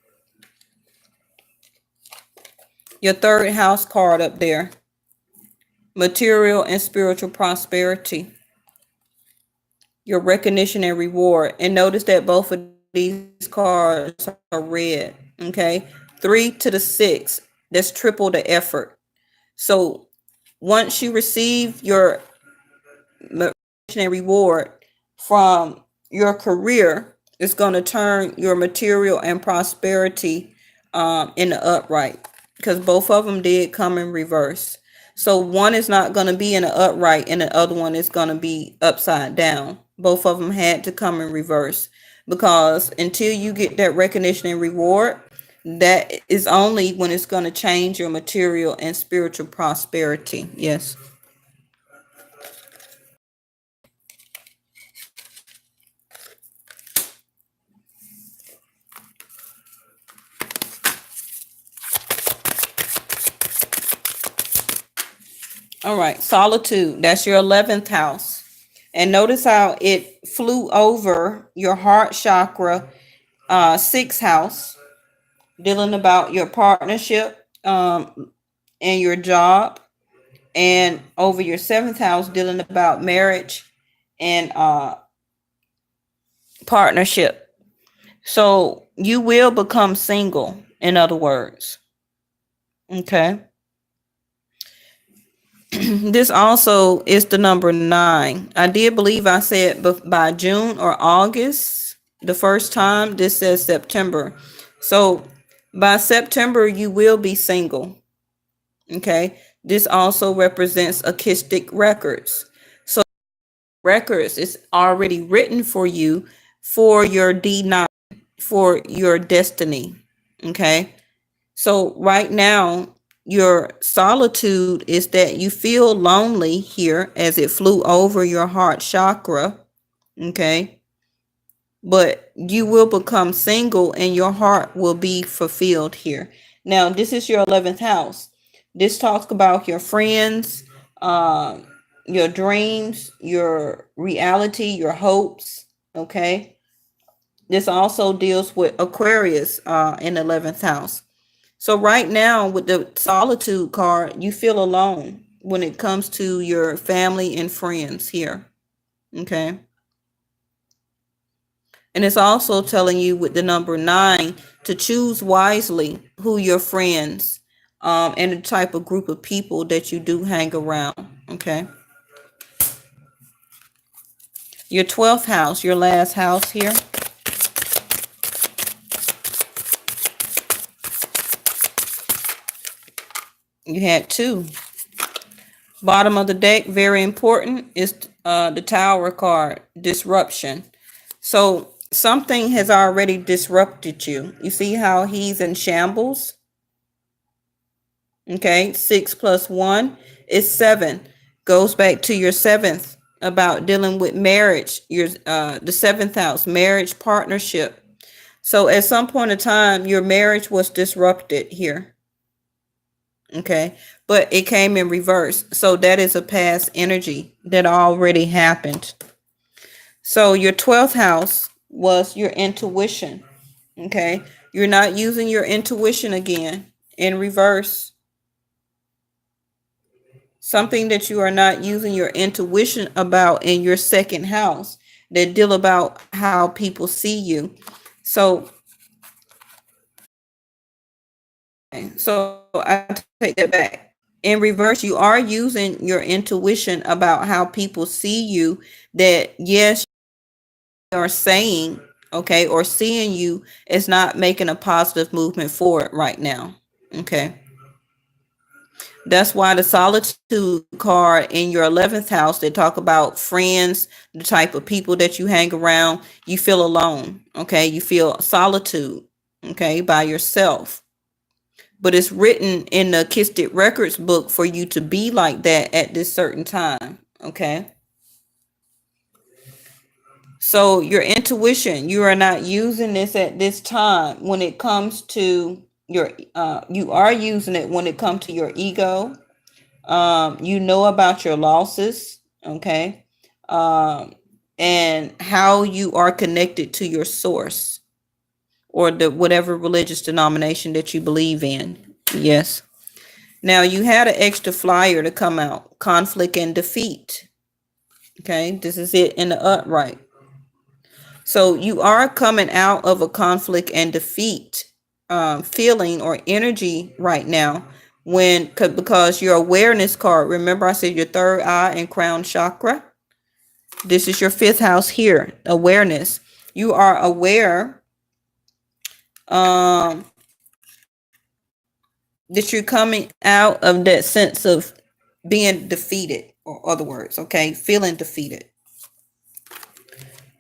Your third house card up there. Material and spiritual prosperity. Your recognition and reward. And notice that both of these cards are red. Okay. 3 to the 6. That's triple the effort. So once you receive your recognition and reward from your career, it's going to turn your material and prosperity in the upright, because both of them did come in reverse. So one is not going to be in the upright and the other one is going to be upside down. Both of them had to come in reverse, because until you get that recognition and reward, that is only when it's going to change your material and spiritual prosperity. Yes. All right, solitude, that's your 11th house. And notice how it flew over your heart chakra, 6th house, dealing about your partnership and your job, and over your 7th house, dealing about marriage and partnership. So you will become single, in other words. Okay. This also is the number 9. I did believe I said by June or August the first time. This says September. So by September, you will be single. Okay. This also represents acoustic records. So records is already written for you for your D9, for your destiny. Okay. So right now, your solitude is that you feel lonely here as it flew over your heart chakra. Okay. But you will become single and your heart will be fulfilled here. Now, this is your 11th house. This talks about your friends, your dreams, your reality, your hopes. Okay. This also deals with Aquarius in the 11th house. So right now with the solitude card, you feel alone when it comes to your family and friends here. Okay. And it's also telling you with the number 9 to choose wisely who your friends and the type of group of people that you do hang around. Okay. Your 12th house, your last house here. You had 2. Bottom of the deck, very important, is the Tower card, disruption. So something has already disrupted you. You see how he's in shambles? Okay, 6 plus 1 is 7. Goes back to your 7th about dealing with marriage. Your the 7th house, marriage, partnership. So at some point in time, your marriage was disrupted here. Okay, but it came in reverse. So that is a past energy that already happened. So your 12th house was your intuition. Okay, you're not using your intuition again in reverse. Something that you are not using your intuition about in your 2nd house that deal about how people see you. So I take that back. In reverse, you are using your intuition about how people see you, that yes, you are saying, okay, or seeing you is not making a positive movement forward right now. Okay. That's why the solitude card in your 11th house, they talk about friends, the type of people that you hang around. You feel alone. Okay. You feel solitude. Okay. By yourself. But it's written in the Kistic Records book for you to be like that at this certain time. Okay. So your intuition, you are not using this at this time when it comes to your, you are using it when it comes to your ego. You know about your losses. Okay. And how you are connected to your source or the whatever religious denomination that you believe in. Yes. Now you had an extra flyer to come out, conflict and defeat. Okay, this is it in the upright. So you are coming out of a conflict and defeat feeling or energy right now because your awareness card, remember I said your 3rd eye and crown chakra. This is your 5th house here, awareness. You are aware that you're coming out of that sense of being defeated, or other words, okay, feeling defeated.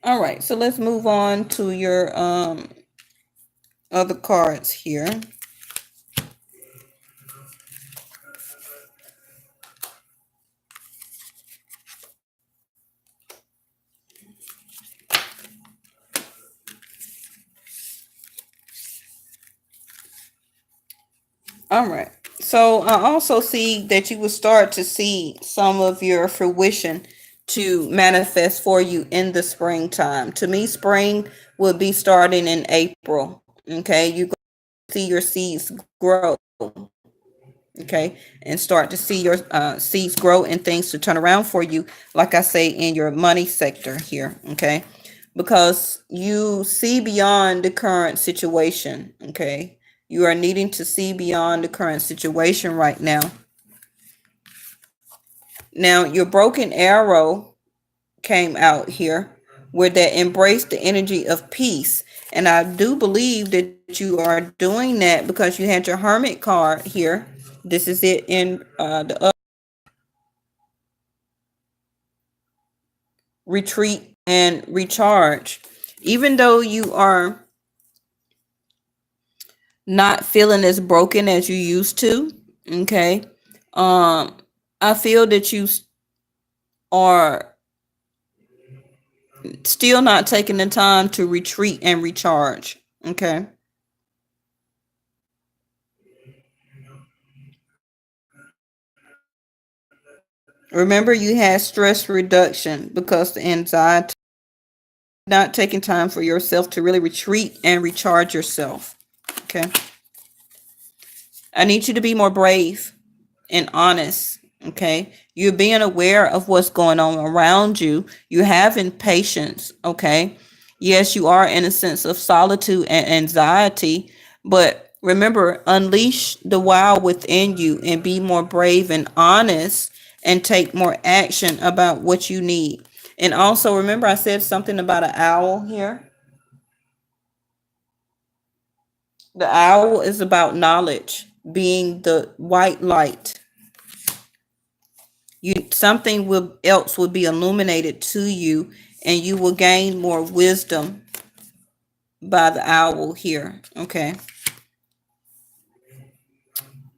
All right, so let's move on to your other cards here. All right, So I also see that you will start to see some of your fruition to manifest for you in the springtime. To me, spring will be starting in April. Okay, you go see your seeds grow. Okay, and start to see your seeds grow and things to turn around for you, like I say, in your money sector here. Okay, because you see beyond the current situation. Okay, you are needing to see beyond the current situation right now. Now, your broken arrow came out here where that embrace the energy of peace. And I do believe that you are doing that because you had your hermit card here. This is it in the retreat and recharge. Even though you are not feeling as broken as you used to, okay, um, I feel that you are still not taking the time to retreat and recharge. Okay. Remember, you had stress reduction because the anxiety, not taking time for yourself to really retreat and recharge yourself. Okay. I need you to be more brave and honest. Okay. You're being aware of what's going on around you. You're having patience. Okay. Yes, you are in a sense of solitude and anxiety, but remember, unleash the wild within you and be more brave and honest and take more action about what you need. And also remember, I said something about an owl here. The owl is about knowledge, being the white light. You something will else will be illuminated to you, and you will gain more wisdom by the owl here. Okay.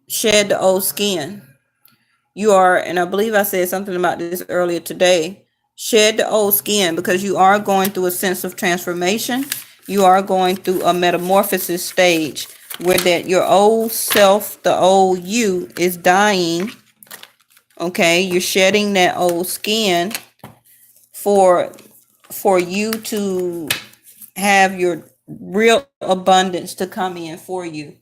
Shed the old skin. You are, and I believe I said something about this earlier today. Shed the old skin because you are going through a sense of transformation. You are going through a metamorphosis stage where that your old self, the old you, is dying. Okay, you're shedding that old skin for you to have your real abundance to come in for you.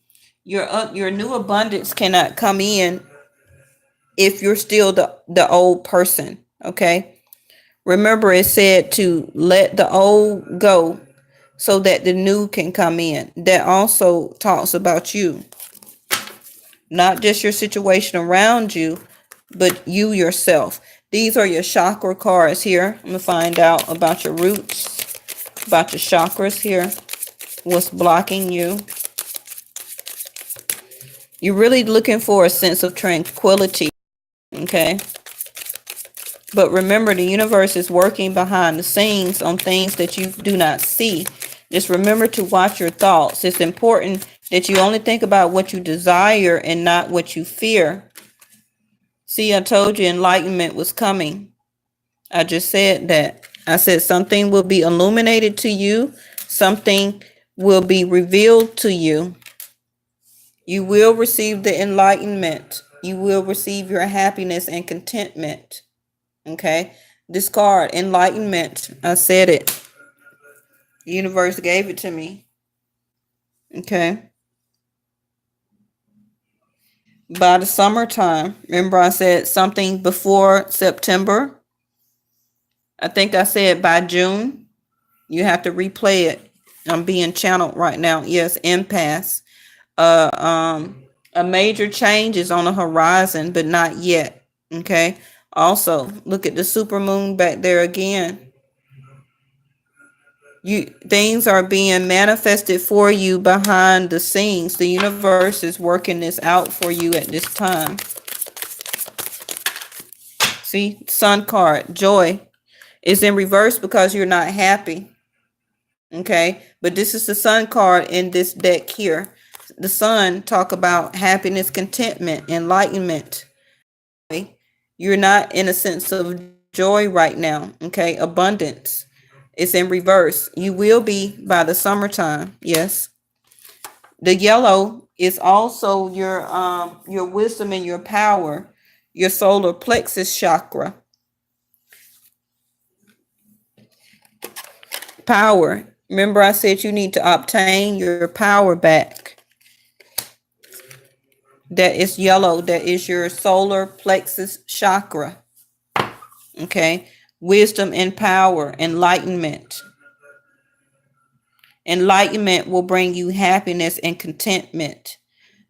Your new abundance cannot come in if you're still the old person. Okay, remember it said to let the old go so that the new can come in. That also talks about you, not just your situation around you, but you yourself. These are your chakra cards here. I'm gonna find out about your roots, about your chakras here, what's blocking you. You're really looking for a sense of tranquility, okay? But remember, the universe is working behind the scenes on things that you do not see. Just remember to watch your thoughts. It's important that you only think about what you desire and not what you fear. See, I told you enlightenment was coming. I just said that. I said something will be illuminated to you. Something will be revealed to you. You will receive the enlightenment. You will receive your happiness and contentment. Okay. This card, enlightenment. I said it. The universe gave it to me. Okay. By the summertime, remember I said something before September. I think I said by June. You have to replay it. I'm being channeled right now. Yes, impasse. Uh, um, a major change is on the horizon, but not yet. Okay. Also, look at the super moon back there again. Things are being manifested for you behind the scenes. The universe is working this out for you at this time. See, sun card, joy is in reverse because you're not happy. Okay, but this is the sun card in this deck here. The sun talk about happiness, contentment, enlightenment. You're not in a sense of joy right now. Okay, abundance. It's in reverse. You will be by the summertime. Yes. The yellow It's also your wisdom and your power, your solar plexus chakra. Power. Remember I said you need to obtain your power back. That is yellow. That is your solar plexus chakra. Okay. Wisdom and power, enlightenment. Enlightenment will bring you happiness and contentment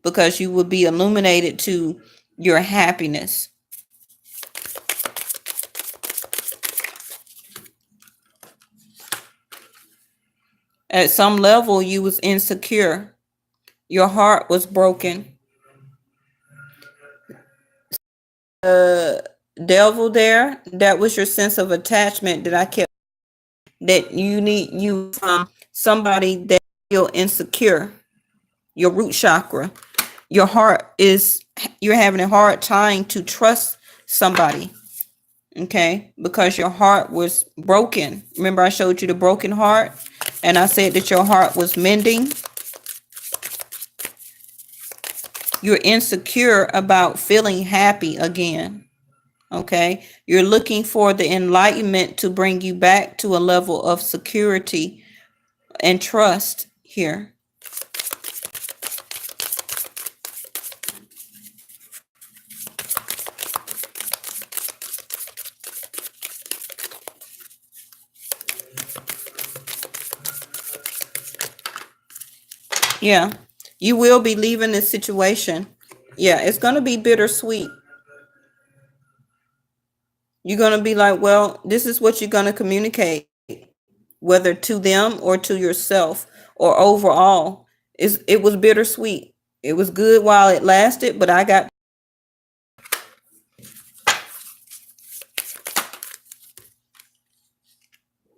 because you will be illuminated to your happiness. At some level, you was insecure. Your heart was broken. Devil there, that was your sense of attachment that I kept, that you need you from somebody that feel insecure. Your root chakra. Your heart is, you're having a hard time to trust somebody. Okay, because your heart was broken. Remember I showed you the broken heart and I said that your heart was mending. You're insecure about feeling happy again. Okay, you're looking for the enlightenment to bring you back to a level of security and trust here. Yeah, you will be leaving this situation. Yeah, it's going to be bittersweet. You're going to be like, well, this is what you're going to communicate, whether to them or to yourself or overall. It was bittersweet. It was good while it lasted, but I got,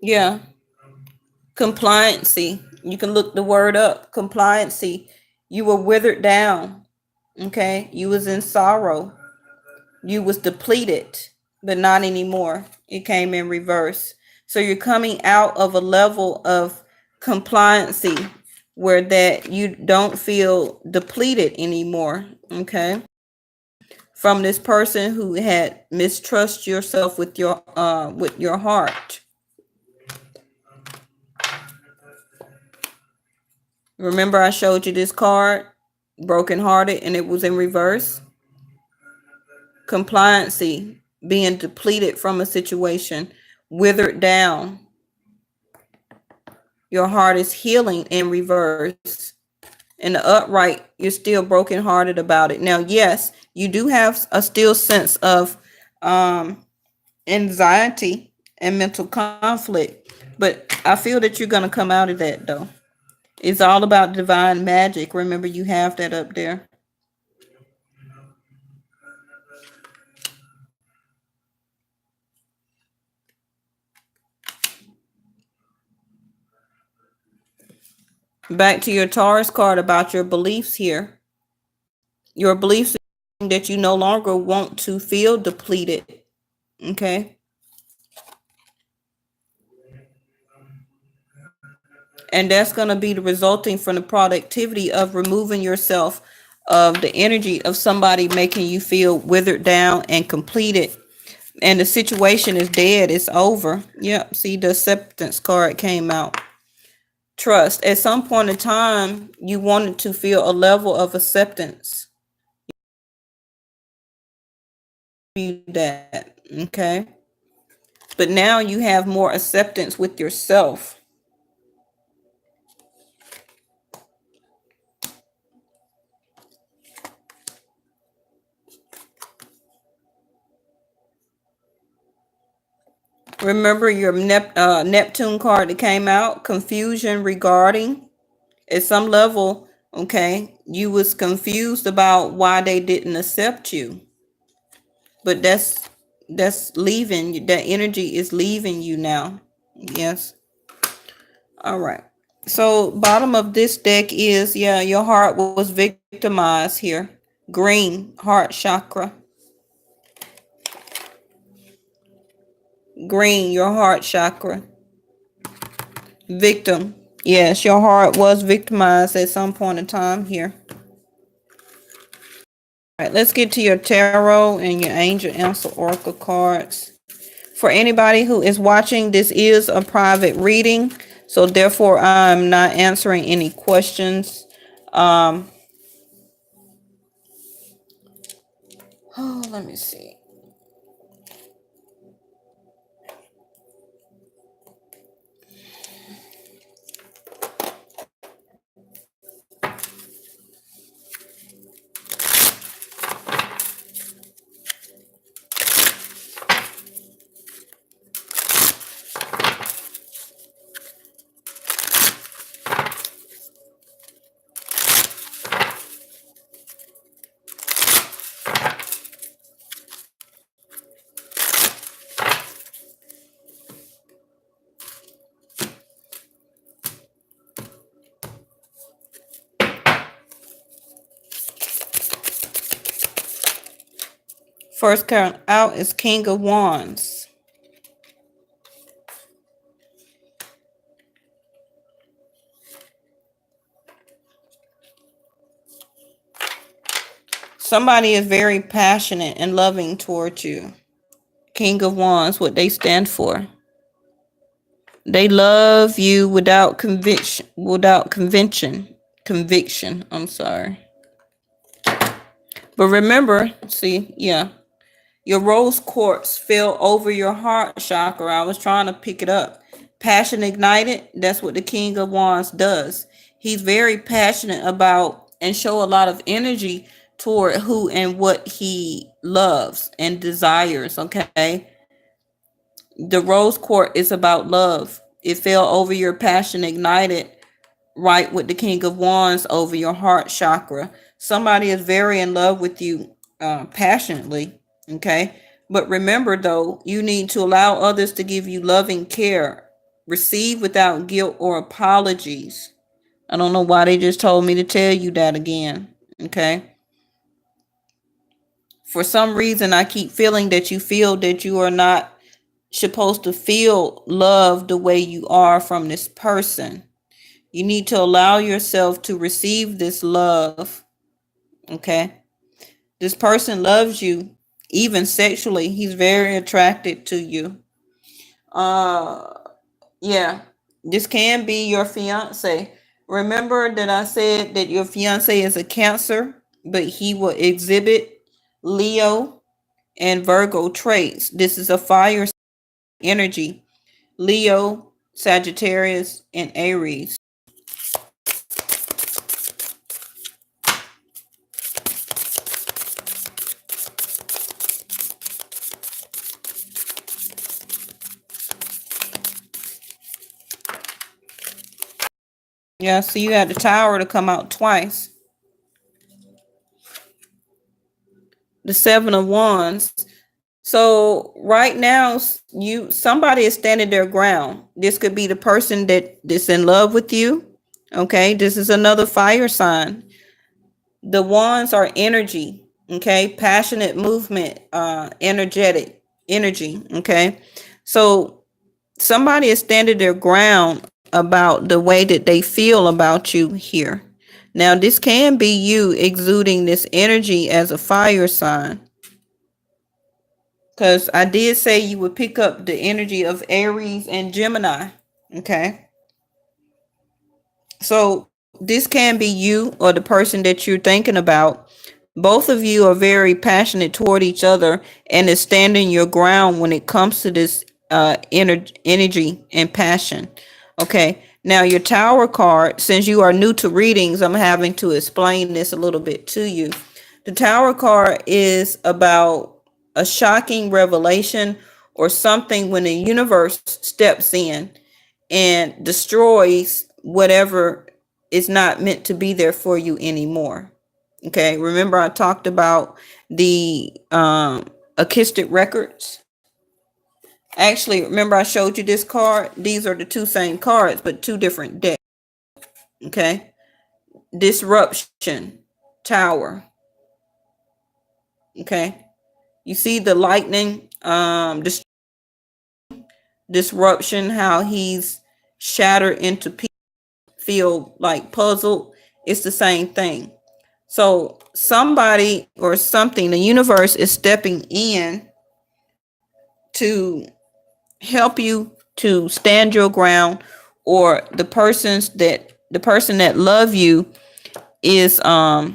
yeah, compliancy. You can look the word up, compliancy. You were withered down. Okay, you was in sorrow. You was depleted, but not anymore. It came in reverse. So you're coming out of a level of compliancy where that you don't feel depleted anymore. Okay, from this person who had mistrust yourself with your heart. Remember I showed you this card, brokenhearted, and it was in reverse. Compliancy, being depleted from a situation, withered down. Your heart is healing in reverse. In the upright, you're still brokenhearted about it. Now, yes, you do have a still sense of anxiety and mental conflict, but I feel that you're going to come out of that, though. It's all about divine magic. Remember, you have that up there. Back to your Taurus card about your beliefs here. Your beliefs that you no longer want to feel depleted. Okay. And that's going to be the resulting from the productivity of removing yourself of the energy of somebody making you feel withered down and completed. And the situation is dead. It's over. Yep. See, the acceptance card came out. Trust. At some point in time, you wanted to feel a level of acceptance. That. Okay. But now you have more acceptance with yourself. Remember your Neptune card that came out, confusion regarding, at some level, okay, you was confused about why they didn't accept you. But that's leaving, that energy is leaving you now. Yes. All right. So bottom of this deck is, yeah, your heart was victimized here. Green, heart chakra. Green, your heart chakra. Victim. Yes, your heart was victimized at some point in time here. All right, let's get to your tarot and your angel answer oracle cards. For anybody who is watching, this is a private reading, so therefore I'm not answering any questions. Oh, let me see. First card out is King of Wands. Somebody is very passionate and loving towards you. King of Wands, what they stand for. They love you without conviction. I'm sorry. But remember, see, yeah, your rose quartz fell over your heart chakra. I was trying to pick it up. Passion ignited, that's what the King of Wands does. He's very passionate about and show a lot of energy toward who and what he loves and desires, okay? The rose quartz is about love. It fell over your passion ignited, right, with the King of Wands over your heart chakra. Somebody is very in love with you passionately, okay? But remember, though, you need to allow others to give you loving care. Receive without guilt or apologies. I don't know why they just told me to tell you that again, okay? For some reason, I keep feeling that you feel that you are not supposed to feel love the way you are from this person. You need to allow yourself to receive this love, okay? This person loves you, even sexually. He's very attracted to you. Yeah, this can be your fiance. Remember that I said that your fiance is a Cancer, but he will exhibit Leo and Virgo traits. This is a fire energy. Leo, Sagittarius, and Aries. Yeah, so you had the Tower to come out twice. The Seven of Wands. So right now, somebody is standing their ground. This could be the person that's in love with you. Okay, this is another fire sign. The wands are energy. Okay, passionate movement, energetic energy. Okay, so somebody is standing their ground about the way that they feel about you here. Now, this can be you exuding this energy as a fire sign. Because I did say you would pick up the energy of Aries and Gemini. Okay. So this can be you or the person that you're thinking about. Both of you are very passionate toward each other and is standing your ground when it comes to this energy and passion. Okay. Now your Tower card, since you are new to readings, I'm having to explain this a little bit to you. The Tower card is about a shocking revelation or something when the universe steps in and destroys whatever is not meant to be there for you anymore. Okay, remember I talked about the acoustic records. Actually, remember I showed you this card. These are the two same cards, but two different decks. Okay, disruption, Tower. Okay, you see the lightning, disruption, how he's shattered into pieces, feel like puzzled. It's the same thing. So somebody or something, the universe is stepping in to help you to stand your ground, or the person that love you is going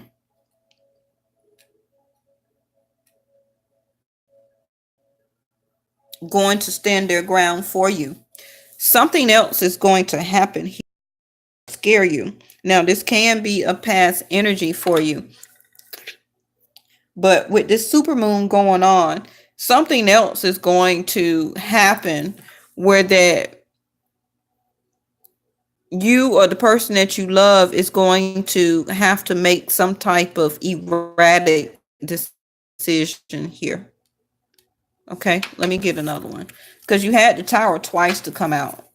to stand their ground for you. Something else is going to happen here, scare you. Now this can be a past energy for you, but with this super moon going on, something else is going to happen where that you or the person that you love is going to have to make some type of erratic decision here. Okay, let me get another one, because you had the Tower twice to come out.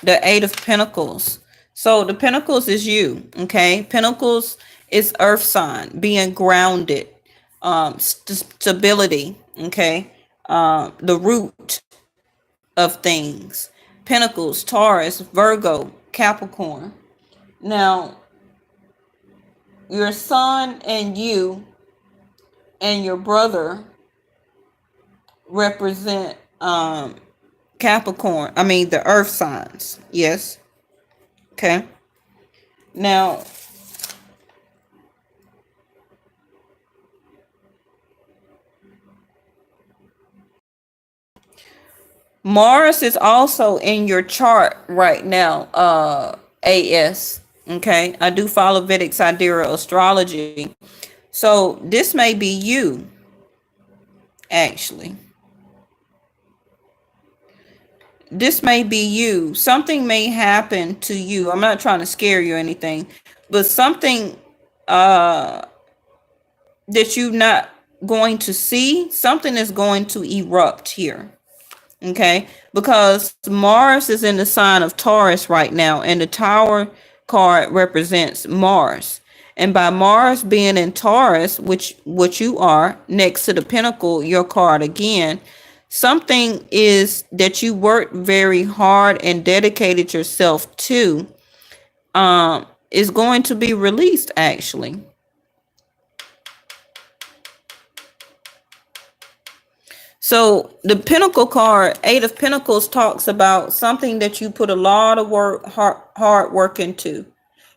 The Eight of Pentacles. So the Pentacles is you, okay? Pentacles is earth sign, being grounded, stability, okay? The root of things. Pentacles, Taurus, Virgo, Capricorn. Now, your son and you and your brother represent Capricorn. I mean the earth signs. Yes. Okay. Now, Mars is also in your chart right now, AS. Okay. I do follow Vedic Astrology. So this may be you, actually. This may be you. Something may happen to you. I'm not trying to scare you or anything, but something that you're not going to see, something is going to erupt here. Okay, because Mars is in the sign of Taurus right now, and the Tower card represents Mars. And by Mars being in Taurus, which what you are, next to the Pentacle, your card again, something is that you worked very hard and dedicated yourself to, is going to be released, actually. So the Pentacle card, Eight of Pentacles, talks about something that you put a lot of work, hard work into.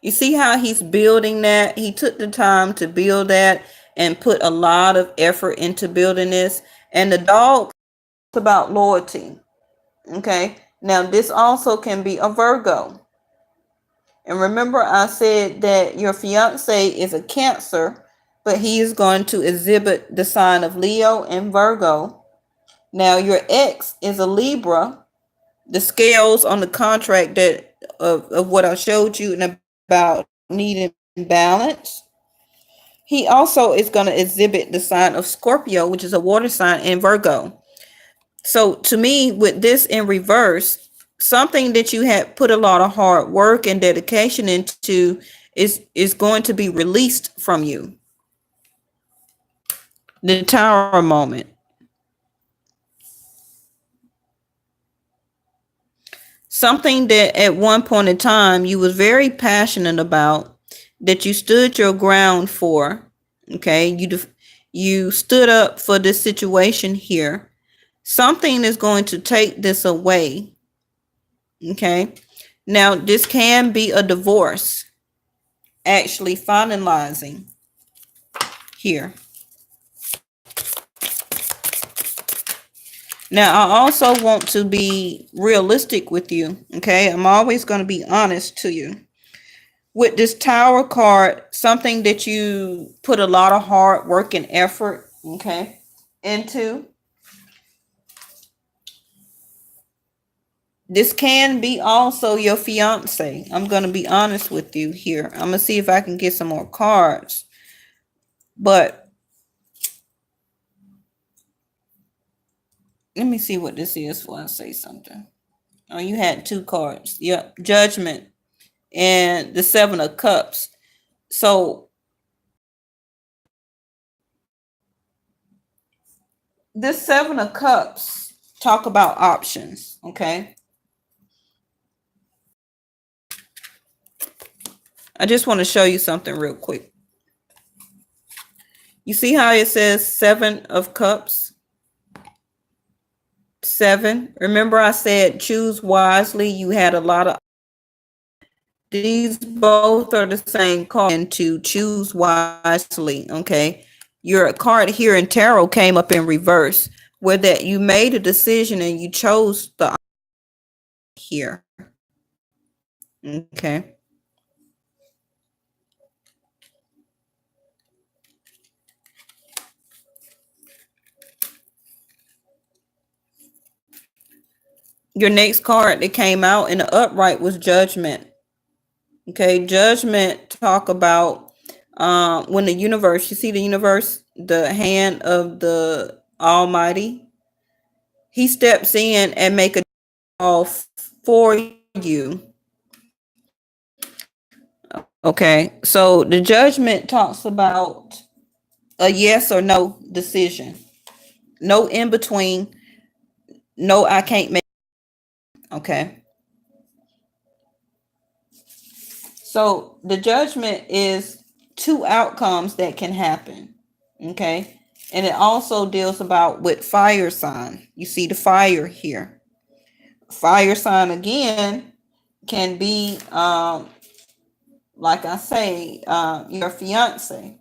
You see how he's building that? He took the time to build that and put a lot of effort into building this. And the dog talks about loyalty. Okay. Now this also can be a Virgo. And remember, I said that your fiance is a Cancer, but he is going to exhibit the sign of Leo and Virgo. Now your ex is a Libra. The scales on the contract that of what I showed you and about needing balance. He also is going to exhibit the sign of Scorpio, which is a water sign, and Virgo. So to me, with this in reverse, something that you had put a lot of hard work and dedication into is going to be released from you. The Tower moment. Something that at one point in time you was very passionate about, that you stood your ground for. Okay, you stood up for this situation here. Something is going to take this away. Okay, now this can be a divorce actually finalizing here. Now I also want to be realistic with you. Okay, I'm always going to be honest to you. With this Tower card, something that you put a lot of hard work and effort, okay, into. This can be also your fiance. I'm going to be honest with you here. I'm going to see if I can get some more cards. But let me see what this is before I say something. Oh, you had two cards. Yep, Judgment and the Seven of Cups. So this Seven of Cups talk about options, okay? I just want to show you something real quick. You see how it says 7 of Cups? 7. Remember I said choose wisely. You had a lot of. These both are the same card, and to choose wisely. Okay. Your card here in tarot came up in reverse, where that you made a decision and you chose the here. Okay. Your next card that came out in the upright was Judgment. Okay, Judgment talk about when the universe, you see the universe, the hand of the Almighty, he steps in and make a call for you. Okay, so the Judgment talks about a yes or no decision, no in between, no I can't make. Okay, so the Judgment is 2 outcomes that can happen. Okay, and it also deals about with fire sign. You see the fire here. Fire sign again can be like I say, your fiance.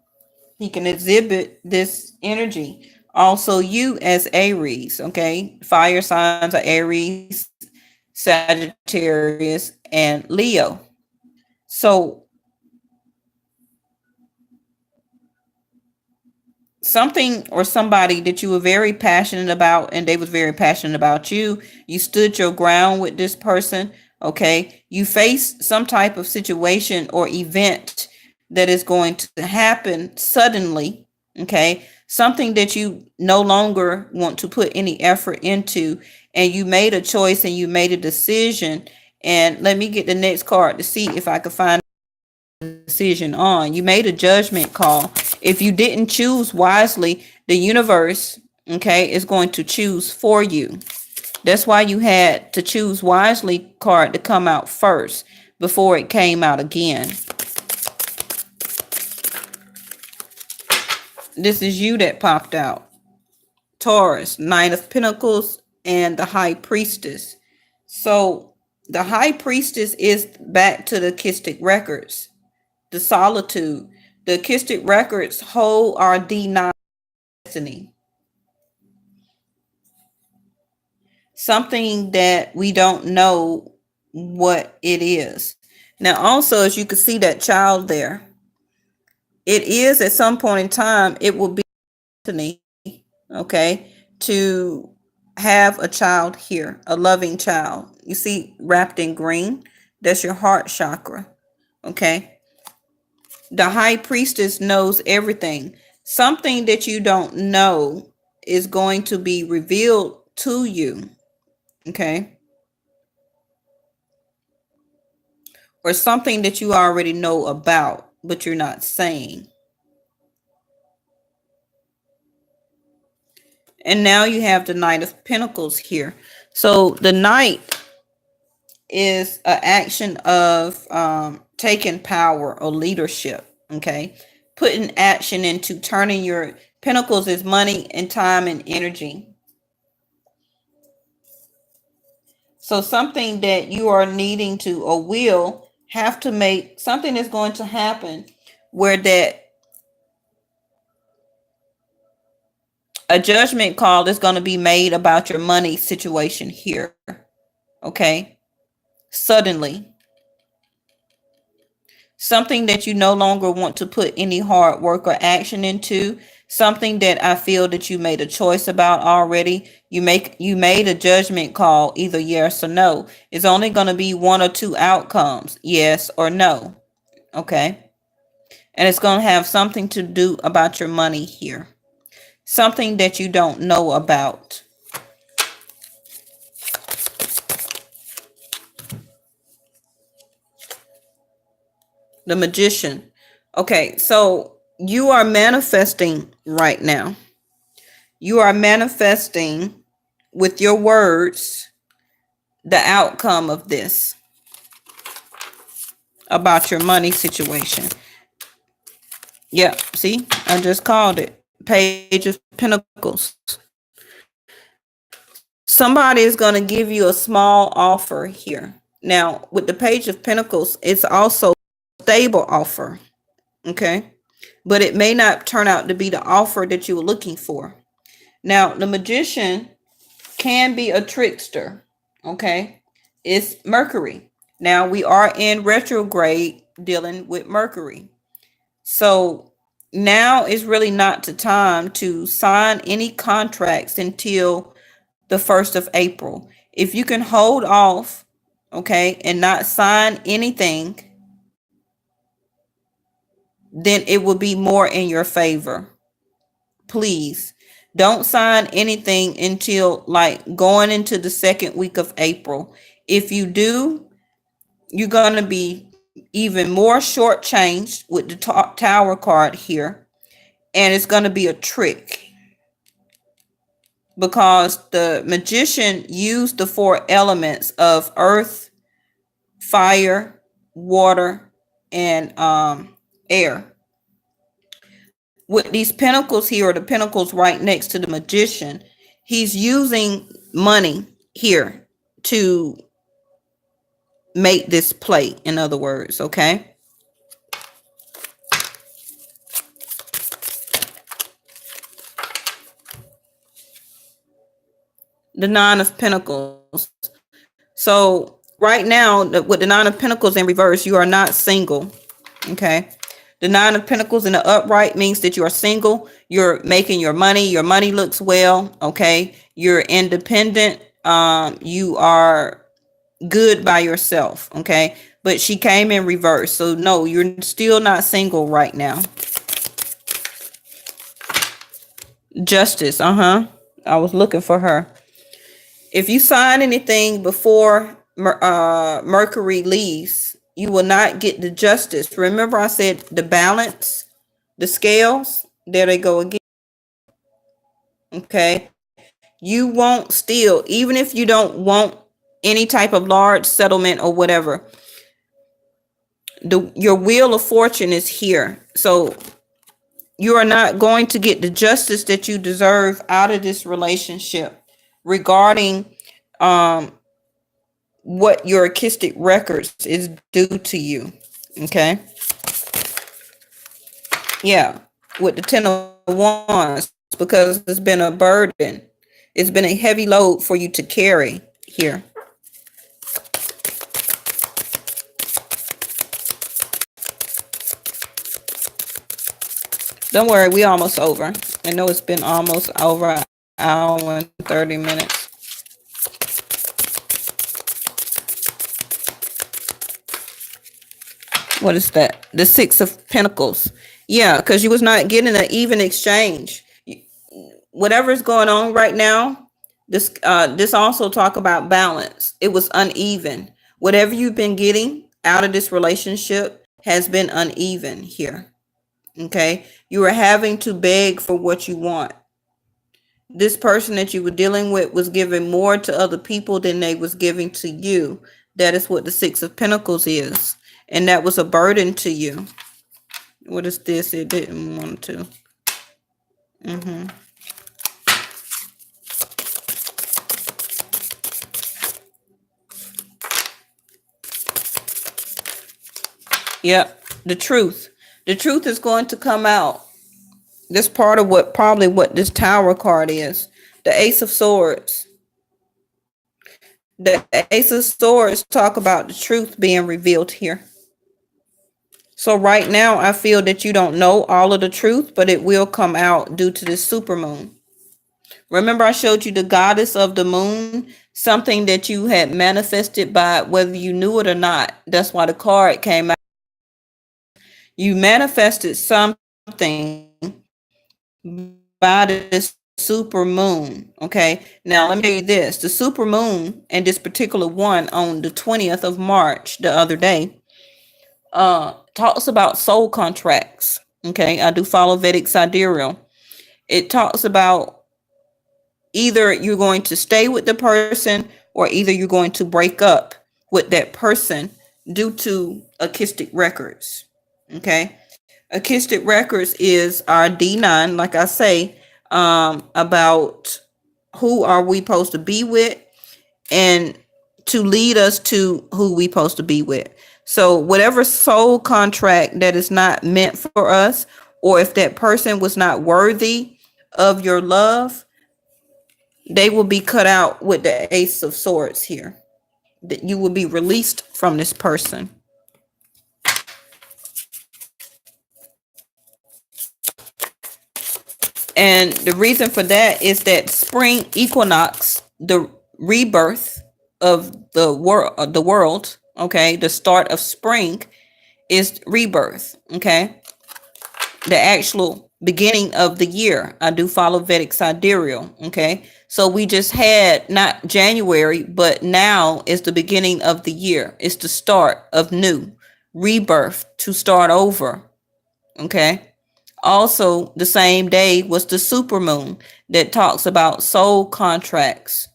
He can exhibit this energy. Also, you as Aries, okay? Fire signs are Aries, Sagittarius, and Leo. So something or somebody that you were very passionate about and they was very passionate about you, you stood your ground with this person. Okay, you face some type of situation or event that is going to happen suddenly. Okay, something that you no longer want to put any effort into, and you made a choice and you made a decision. And let me get the next card to see if I can find decision on. You made a judgment call. If you didn't choose wisely, the universe, okay, is going to choose for you. That's why you had to choose wisely card to come out first before it came out again. This is you that popped out. Taurus, 9 of Pentacles, and the High Priestess. So the High Priestess is back to the Akashic records. The solitude. The Akashic records hold our D9 destiny. Something that we don't know what it is. Now, also, as you can see that child there, it is at some point in time, it will be destiny, okay, to have a child here, a loving child. You see wrapped in green, that's your heart chakra, okay? The High Priestess knows everything. Something that you don't know is going to be revealed to you. Okay. Or something that you already know about, but you're not saying. And now you have the Knight of Pentacles here. So the Knight is an action of taking power or leadership. Okay. Putting action into turning your Pentacles is money and time and energy. So something that you are needing to or will have to make, something is going to happen where that a judgment call is going to be made about your money situation here. Okay. Suddenly. Something that you no longer want to put any hard work or action into. Something that I feel that you made a choice about already. You made a judgment call, either yes or no. It's only going to be 1 or 2 outcomes, yes or no. Okay. And it's going to have something to do about your money here. Something that you don't know about. The Magician. Okay, so you are manifesting right now. You are manifesting with your words the outcome of this. about your money situation. Yeah, see, I just called it. Page of Pentacles. Somebody is going to give you a small offer here. Now, with the Page of Pentacles, it's also a stable offer. Okay. But it may not turn out to be the offer that you were looking for. Now, the Magician can be a trickster. Okay. It's Mercury. Now, we are in retrograde dealing with Mercury. So now is really not the time to sign any contracts until the 1st of April. If you can hold off, okay, and not sign anything, then it will be more in your favor. Please don't sign anything until like going into the second week of April. If you do, you're going to be even more shortchanged with the Tower card here. And it's going to be a trick because the Magician used the 4 elements of earth, fire, water, and air. With these pentacles here, or the pentacles right next to the Magician, he's using money here to make this play, in other words, okay? The 9 of Pentacles. So right now, with the 9 of Pentacles in reverse, you are not single, okay? The 9 of Pentacles in the upright means that you are single. You're making your money. Your money looks well, okay? You're independent. You are good by yourself, okay? But she came in reverse. So no, you're still not single right now. Justice, I was looking for her. If you sign anything before Mercury leaves, you will not get the justice. Remember I said the balance, the scales, there they go again. Okay. You won't steal, even if you don't want any type of large settlement or whatever. Your wheel of fortune is here. So you are not going to get the justice that you deserve out of this relationship regarding what your artistic records is due to you. Okay. Yeah. With the 10 of Wands, because it's been a burden. It's been a heavy load for you to carry here. Don't worry, we almost over. I know it's been almost over an hour and 30 minutes. What is that? The 6 of Pentacles. Yeah, because you was not getting an even exchange. Whatever's going on right now, this also talk about balance. It was uneven. Whatever you've been getting out of this relationship has been uneven here. Okay, you are having to beg for what you want. This person that you were dealing with was giving more to other people than they was giving to you. That is what the 6 of Pentacles is. And that was a burden to you. What is this? It didn't want to. Yep, the truth. The truth is going to come out. This part of probably what this Tower card is. The Ace of Swords. The Ace of Swords talk about the truth being revealed here. So right now, I feel that you don't know all of the truth, but it will come out due to this supermoon. Remember, I showed you the goddess of the moon, something that you had manifested by whether you knew it or not. That's why the card came out. You manifested something by this super moon. Okay, now let me tell you this. The super moon and this particular one on the 20th of March, the other day, talks about soul contracts. Okay, I do follow Vedic Sidereal. It talks about either you're going to stay with the person or either you're going to break up with that person due to acoustic records. Okay. Acoustic records is our D9, like I say, about who are we supposed to be with and to lead us to who we supposed to be with. So whatever soul contract that is not meant for us, or if that person was not worthy of your love, they will be cut out with the Ace of Swords here. That you will be released from this person. And the reason for that is that spring equinox, the rebirth of the world, okay, the start of spring is rebirth, okay? The actual beginning of the year. I do follow Vedic sidereal, okay? So we just had not January, but now is the beginning of the year. It's the start of new rebirth, to start over, okay? Also, the same day was the supermoon that talks about soul contracts.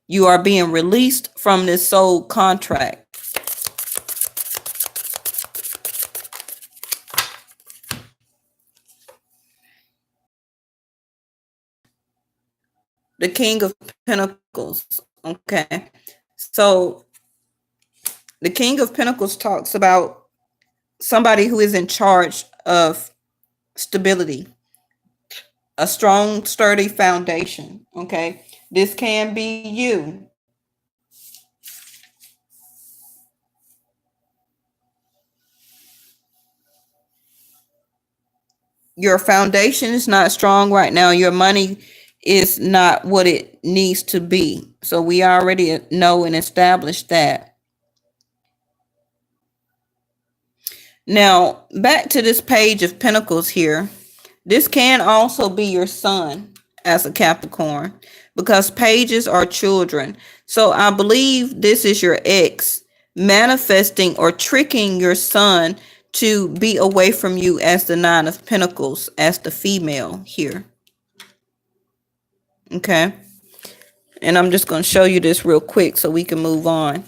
You are being released from this soul contract. The King of Pentacles. Okay. So the King of Pentacles talks about somebody who is in charge of stability, a strong, sturdy foundation. Okay. This can be you. Your foundation is not strong right now. Your money is not what it needs to be. So we already know and established that. Now, back to this page of Pentacles here. This can also be your son as a Capricorn, because pages are children. So I believe this is your ex manifesting or tricking your son to be away from you as the Nine of Pentacles, as the female here. Okay. And I'm just going to show you this real quick so we can move on.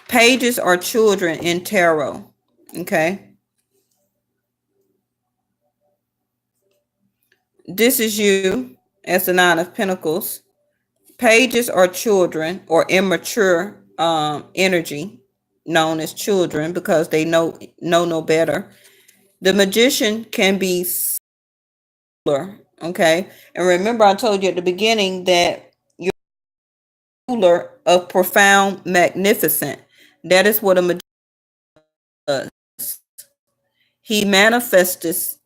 Pages are children in tarot. Okay. This is you as the Nine of Pentacles. Pages are children or immature energy, known as children, because they know no better. The Magician can be ruler. Okay. And remember, I told you at the beginning that you're ruler of profound magnificent. That is what a magician does. He manifests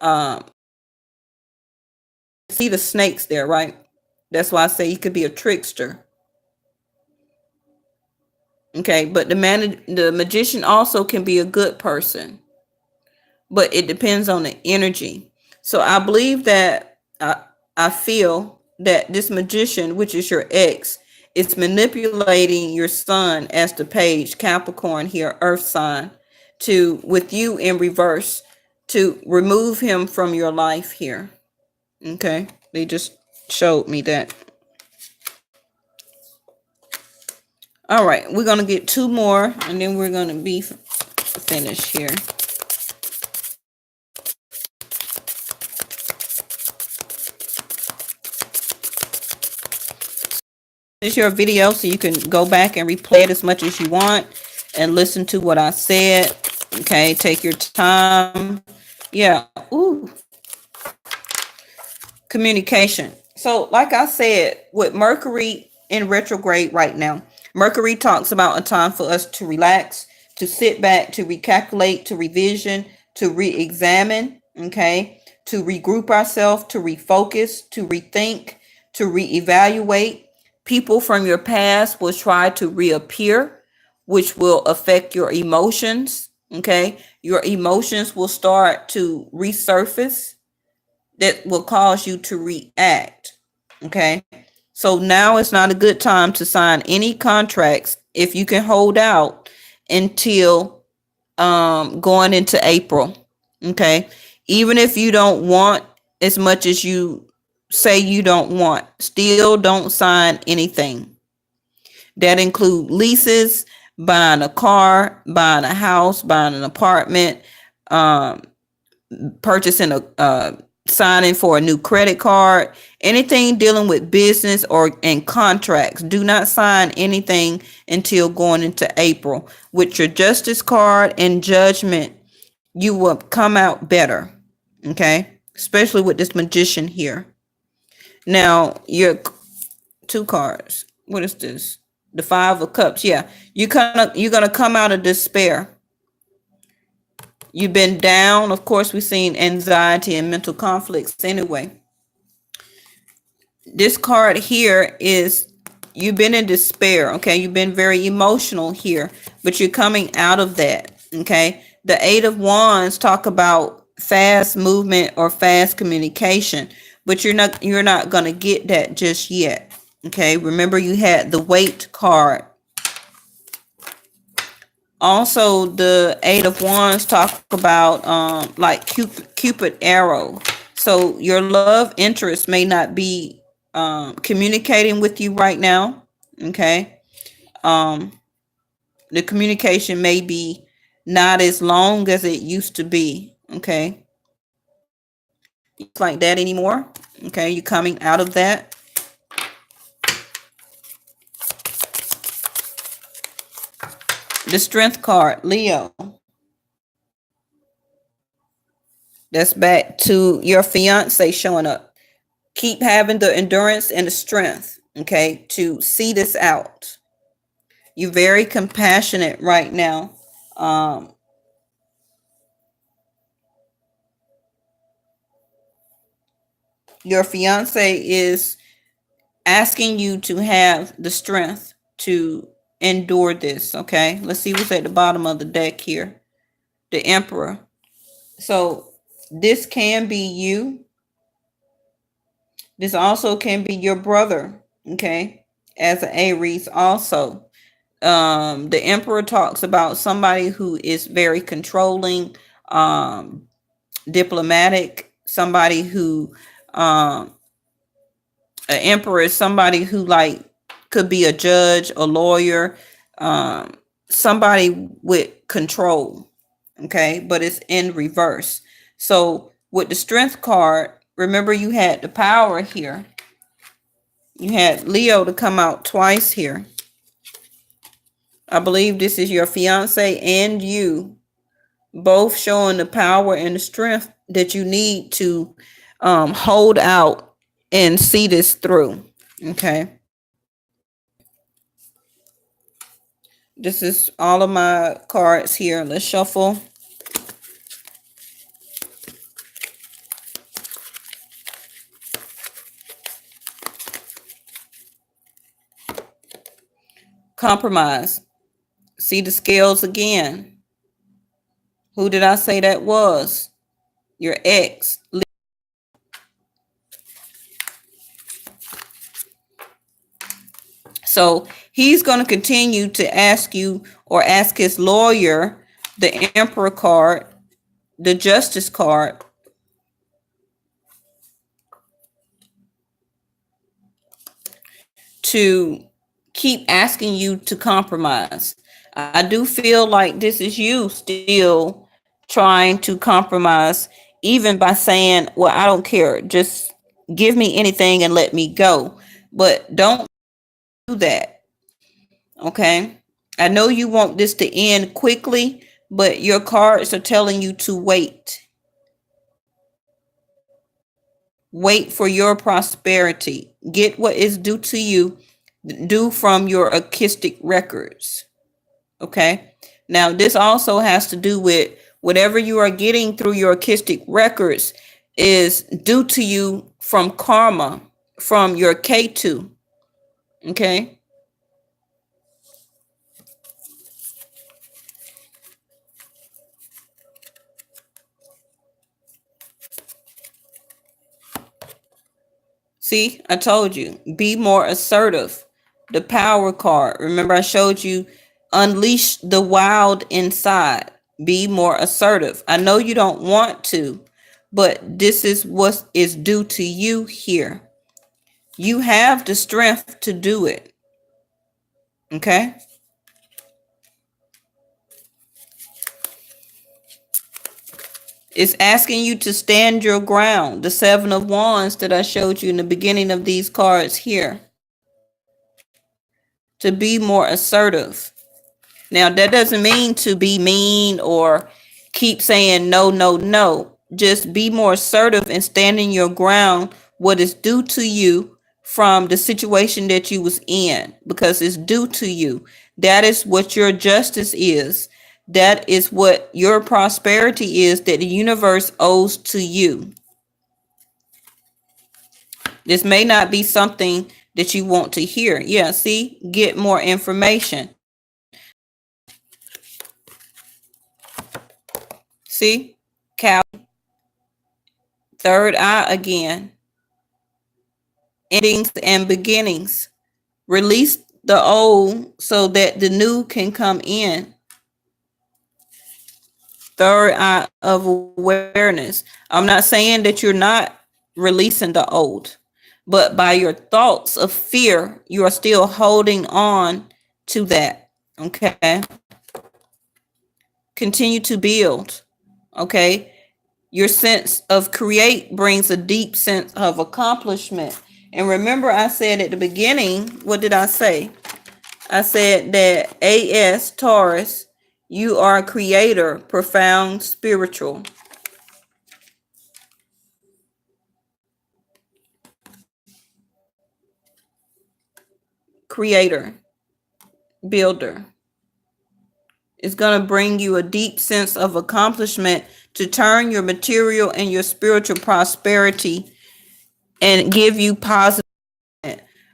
see the snakes there, right? That's why I say he could be a trickster. Okay, but the magician also can be a good person, but it depends on the energy. So I believe that I feel that this magician, which is your ex, is manipulating your son as the page Capricorn here, Earth sign, to with you in reverse, to remove him from your life here. Okay, they just showed me that. All right, we're gonna get two more, and then we're gonna be finished here. This is your video, so you can go back and replay it as much as you want and listen to what I said. Okay, take your time. Yeah. Ooh. Communication. So, like I said, with Mercury in retrograde right now, Mercury talks about a time for us to relax, to sit back, to recalculate, to revision, to re-examine, okay, to regroup ourselves, to refocus, to rethink, to reevaluate. People from your past will try to reappear, which will affect your emotions, okay? Your emotions will start to resurface, that will cause you to react. Okay. So now it's not a good time to sign any contracts if you can hold out until going into April. Okay. Even if you don't want as much as you say you don't want, still don't sign anything. That include leases, buying a car, buying a house, buying an apartment, um, purchasing signing for a new credit card, anything dealing with business or and contracts. Do not sign anything until going into April. With your justice card and judgment, you will come out better. Okay, especially with this magician here. Now your two cards. What is this? The Five of Cups. Yeah, you're gonna come out of despair. You've been down. Of course, we've seen anxiety and mental conflicts anyway. This card here is you've been in despair. Okay, you've been very emotional here, but you're coming out of that. Okay, the Eight of Wands talk about fast movement or fast communication, but you're not going to get that just yet. Okay, remember you had the Weight card. Also, the Eight of Wands talk about like Cupid arrow. So your love interest may not be communicating with you right now. Okay, the communication may be not as long as it used to be. Okay, it's like that anymore. Okay, you're coming out of that. The Strength card, Leo. That's back to your fiance showing up. Keep having the endurance and the strength, okay, to see this out. You're very compassionate right now. Your fiance is asking you to have the strength to endure this, okay? Let's see what's at the bottom of the deck here. The Emperor. So this can be you. This also can be your brother, okay? As an Aries also. The Emperor talks about somebody who is very controlling, diplomatic, somebody who an emperor is somebody who like could be a judge, a lawyer, somebody with control. Okay, but it's in reverse. So with the Strength card, remember you had the Power here. You had Leo to come out twice here. I believe this is your fiance and you both showing the power and the strength that you need to hold out and see this through. Okay. This is all of my cards here. Let's shuffle. Compromise. See the scales again. Who did I say that was? Your ex. So he's going to continue to ask you or ask his lawyer, the Emperor card, the Justice card, to keep asking you to compromise. I do feel like this is you still trying to compromise, even by saying, well, I don't care. Just give me anything and let me go. But don't do that. Okay. I know you want this to end quickly, but your cards are telling you to wait. Wait for your prosperity. Get what is due to you, due from your artistic records. Okay. Now, this also has to do with whatever you are getting through your artistic records is due to you from karma, from your K2. Okay. See, I told you, be more assertive. The Power card. Remember, I showed you unleash the wild inside. Be more assertive. I know you don't want to, but this is what is due to you here. You have the strength to do it. Okay? It's asking you to stand your ground. The Seven of Wands that I showed you in the beginning of these cards here. To be more assertive. Now, that doesn't mean to be mean or keep saying no, no, no. Just be more assertive and standing your ground what is due to you from the situation that you was in, because it's due to you. That is what your justice is. That is what your prosperity is that the universe owes to you. This may not be something that you want to hear. Yeah, see, get more information. See, cow, third eye again. Endings and beginnings. Release the old so that the new can come in. Third eye of awareness. I'm not saying that you're not releasing the old, but by your thoughts of fear, you are still holding on to that. Okay. Continue to build. Okay. Your sense of create brings a deep sense of accomplishment. And remember, I said at the beginning, what did I say? I said that AS Taurus, you are a creator, profound, spiritual. Creator, builder. It's going to bring you a deep sense of accomplishment to turn your material and your spiritual prosperity and give you positive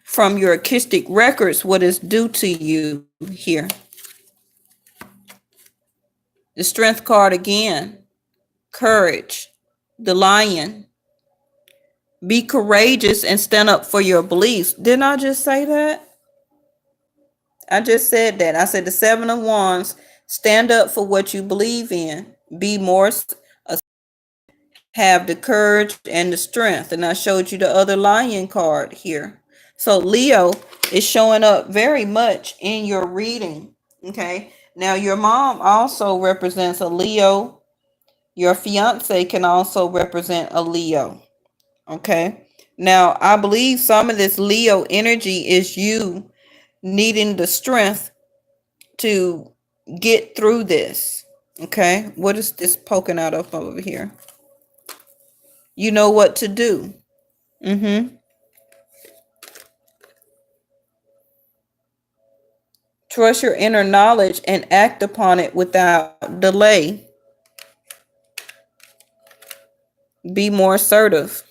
from your artistic records what is due to you here. The Strength card again. Courage. The Lion. Be courageous and stand up for your beliefs. Didn't I just say that? I just said that. I said the Seven of Wands. Stand up for what you believe in. Be more, have the courage and the strength. And I showed you the other Lion card here. So Leo is showing up very much in your reading. Okay. Now your mom also represents a Leo. Your fiance can also represent a Leo. Okay. Now I believe some of this Leo energy is you needing the strength to get through this. Okay. What is this poking out of over here? You know what to do. Trust your inner knowledge and act upon it without delay. Be more assertive.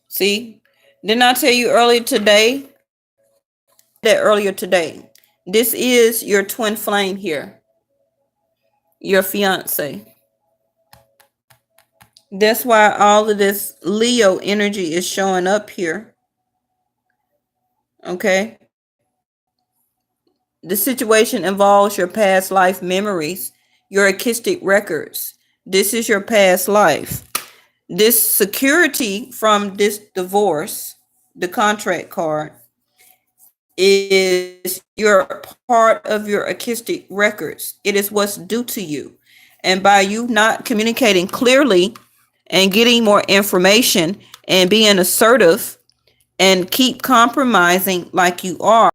See, didn't I tell you earlier today? That earlier today. This is your twin flame here, your fiance. That's why all of this Leo energy is showing up here. Okay. The situation involves your past life memories, your artistic records. This is your past life. This security from this divorce, the contract card, is your part of your artistic records. It is what's due to you. And by you not communicating clearly and getting more information and being assertive and keep compromising like you are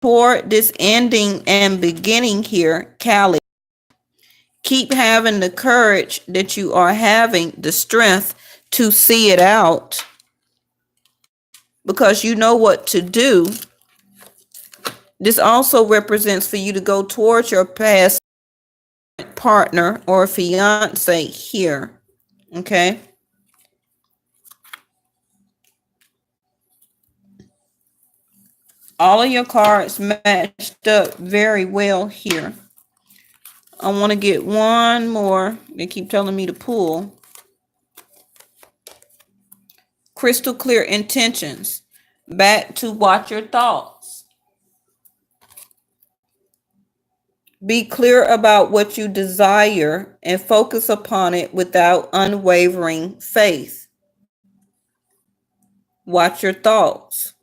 toward this ending and beginning here, Callie, keep having the courage that you are having, the strength to see it out, because you know what to do. This also represents for you to go towards your past partner or fiance here. Okay. All of your cards matched up very well here. I want to get one more. They keep telling me to pull. Crystal clear intentions. Back to watch your thoughts. Be clear about what you desire and focus upon it without unwavering faith. Watch your thoughts.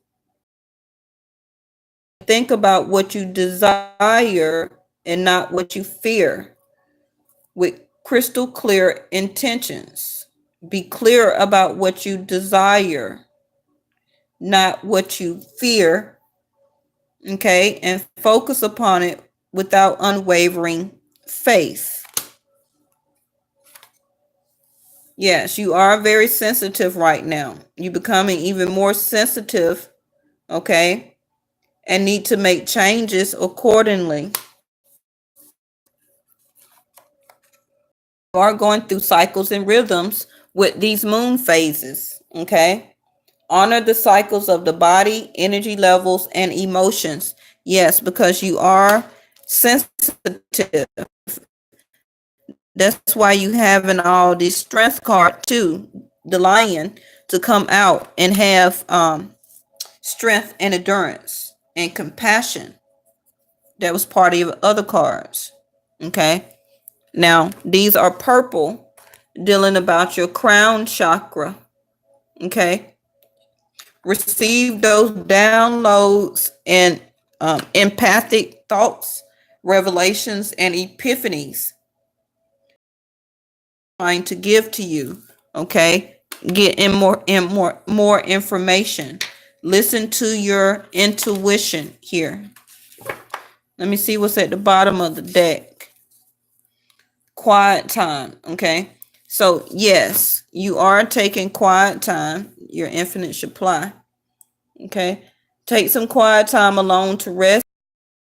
Think about what you desire and not what you fear with crystal clear intentions. Be clear about what you desire, not what you fear. Okay, and focus upon it without unwavering faith. Yes, you are very sensitive right now. You're becoming even more sensitive, okay, and need to make changes accordingly. You are going through cycles and rhythms with these moon phases, okay? Honor the cycles of the body, energy levels, and emotions. Yes, because you are sensitive. That's why you having all these strength card too, the lion, to come out and have strength and endurance and compassion. That was part of your other cards. Okay. Now these are purple, dealing about your crown chakra. Okay. Receive those downloads and empathic thoughts, revelations, and epiphanies trying to give to you. Okay, get in more information. Listen to your intuition here. Let me see what's at the bottom of the deck. Quiet time. Okay, so yes, you are taking quiet time. Your infinite supply. Okay, take some quiet time alone to rest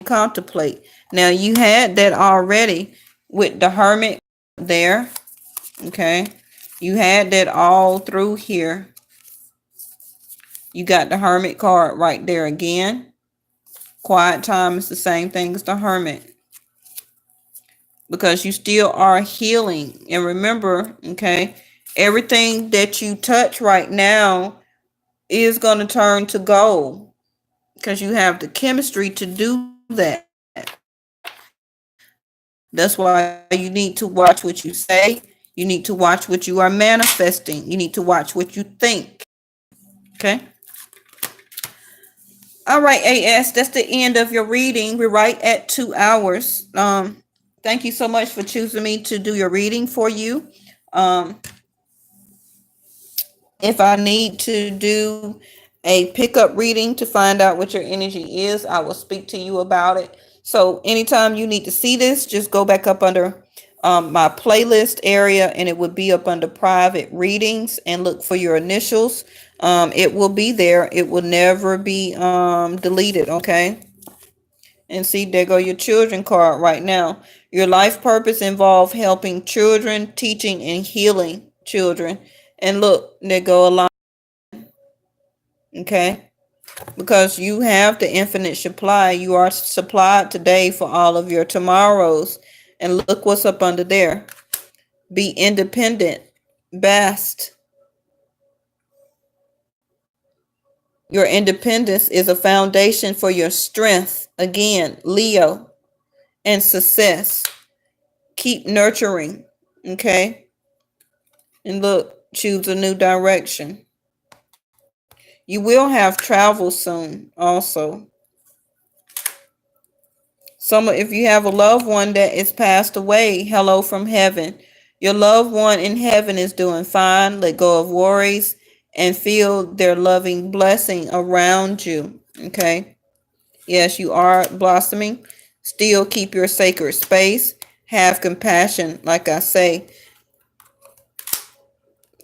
and contemplate. Now you had that already with the hermit there. Okay, you had that all through here. You got the hermit card right there again. Quiet time is the same thing as the hermit, because you still are healing. And remember, okay, everything that you touch right now is going to turn to gold, because you have the chemistry to do that. That's why you need to watch what you say. You need to watch what you are manifesting. You need to watch what you think. Okay. All right, AS, that's the end of your reading. We're right at 2 hours. Thank you so much for choosing me to do your reading for you. If I need to do a pickup reading to find out what your energy is, I will speak to you about it. So anytime you need to see this, just go back up under my playlist area, and it would be up under private readings, and look for your initials. It will be there. It will never be deleted, okay? And see, there go your children card right now. Your life purpose involve helping children, teaching, and healing children. And look, there go a line, okay? Because you have the infinite supply. You are supplied today for all of your tomorrows. And look what's up under there. Be independent. Best. Your independence is a foundation for your strength. Again, Leo. And success. Keep nurturing. Okay? And look, choose a new direction. You will have travel soon also. If you have a loved one that is passed away, hello from heaven. Your loved one in heaven is doing fine. Let go of worries and feel their loving blessing around you. Okay. Yes, you are blossoming. Still keep your sacred space. Have compassion, like I say.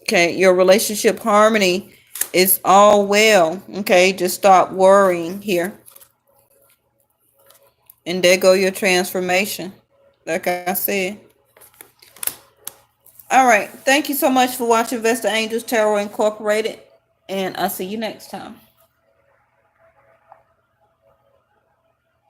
Okay. Your relationship harmony is all well. Okay. Just stop worrying here. And there go your transformation, like I said. All right. Thank you so much for watching Vesta Angels Tarot Incorporated. And I'll see you next time.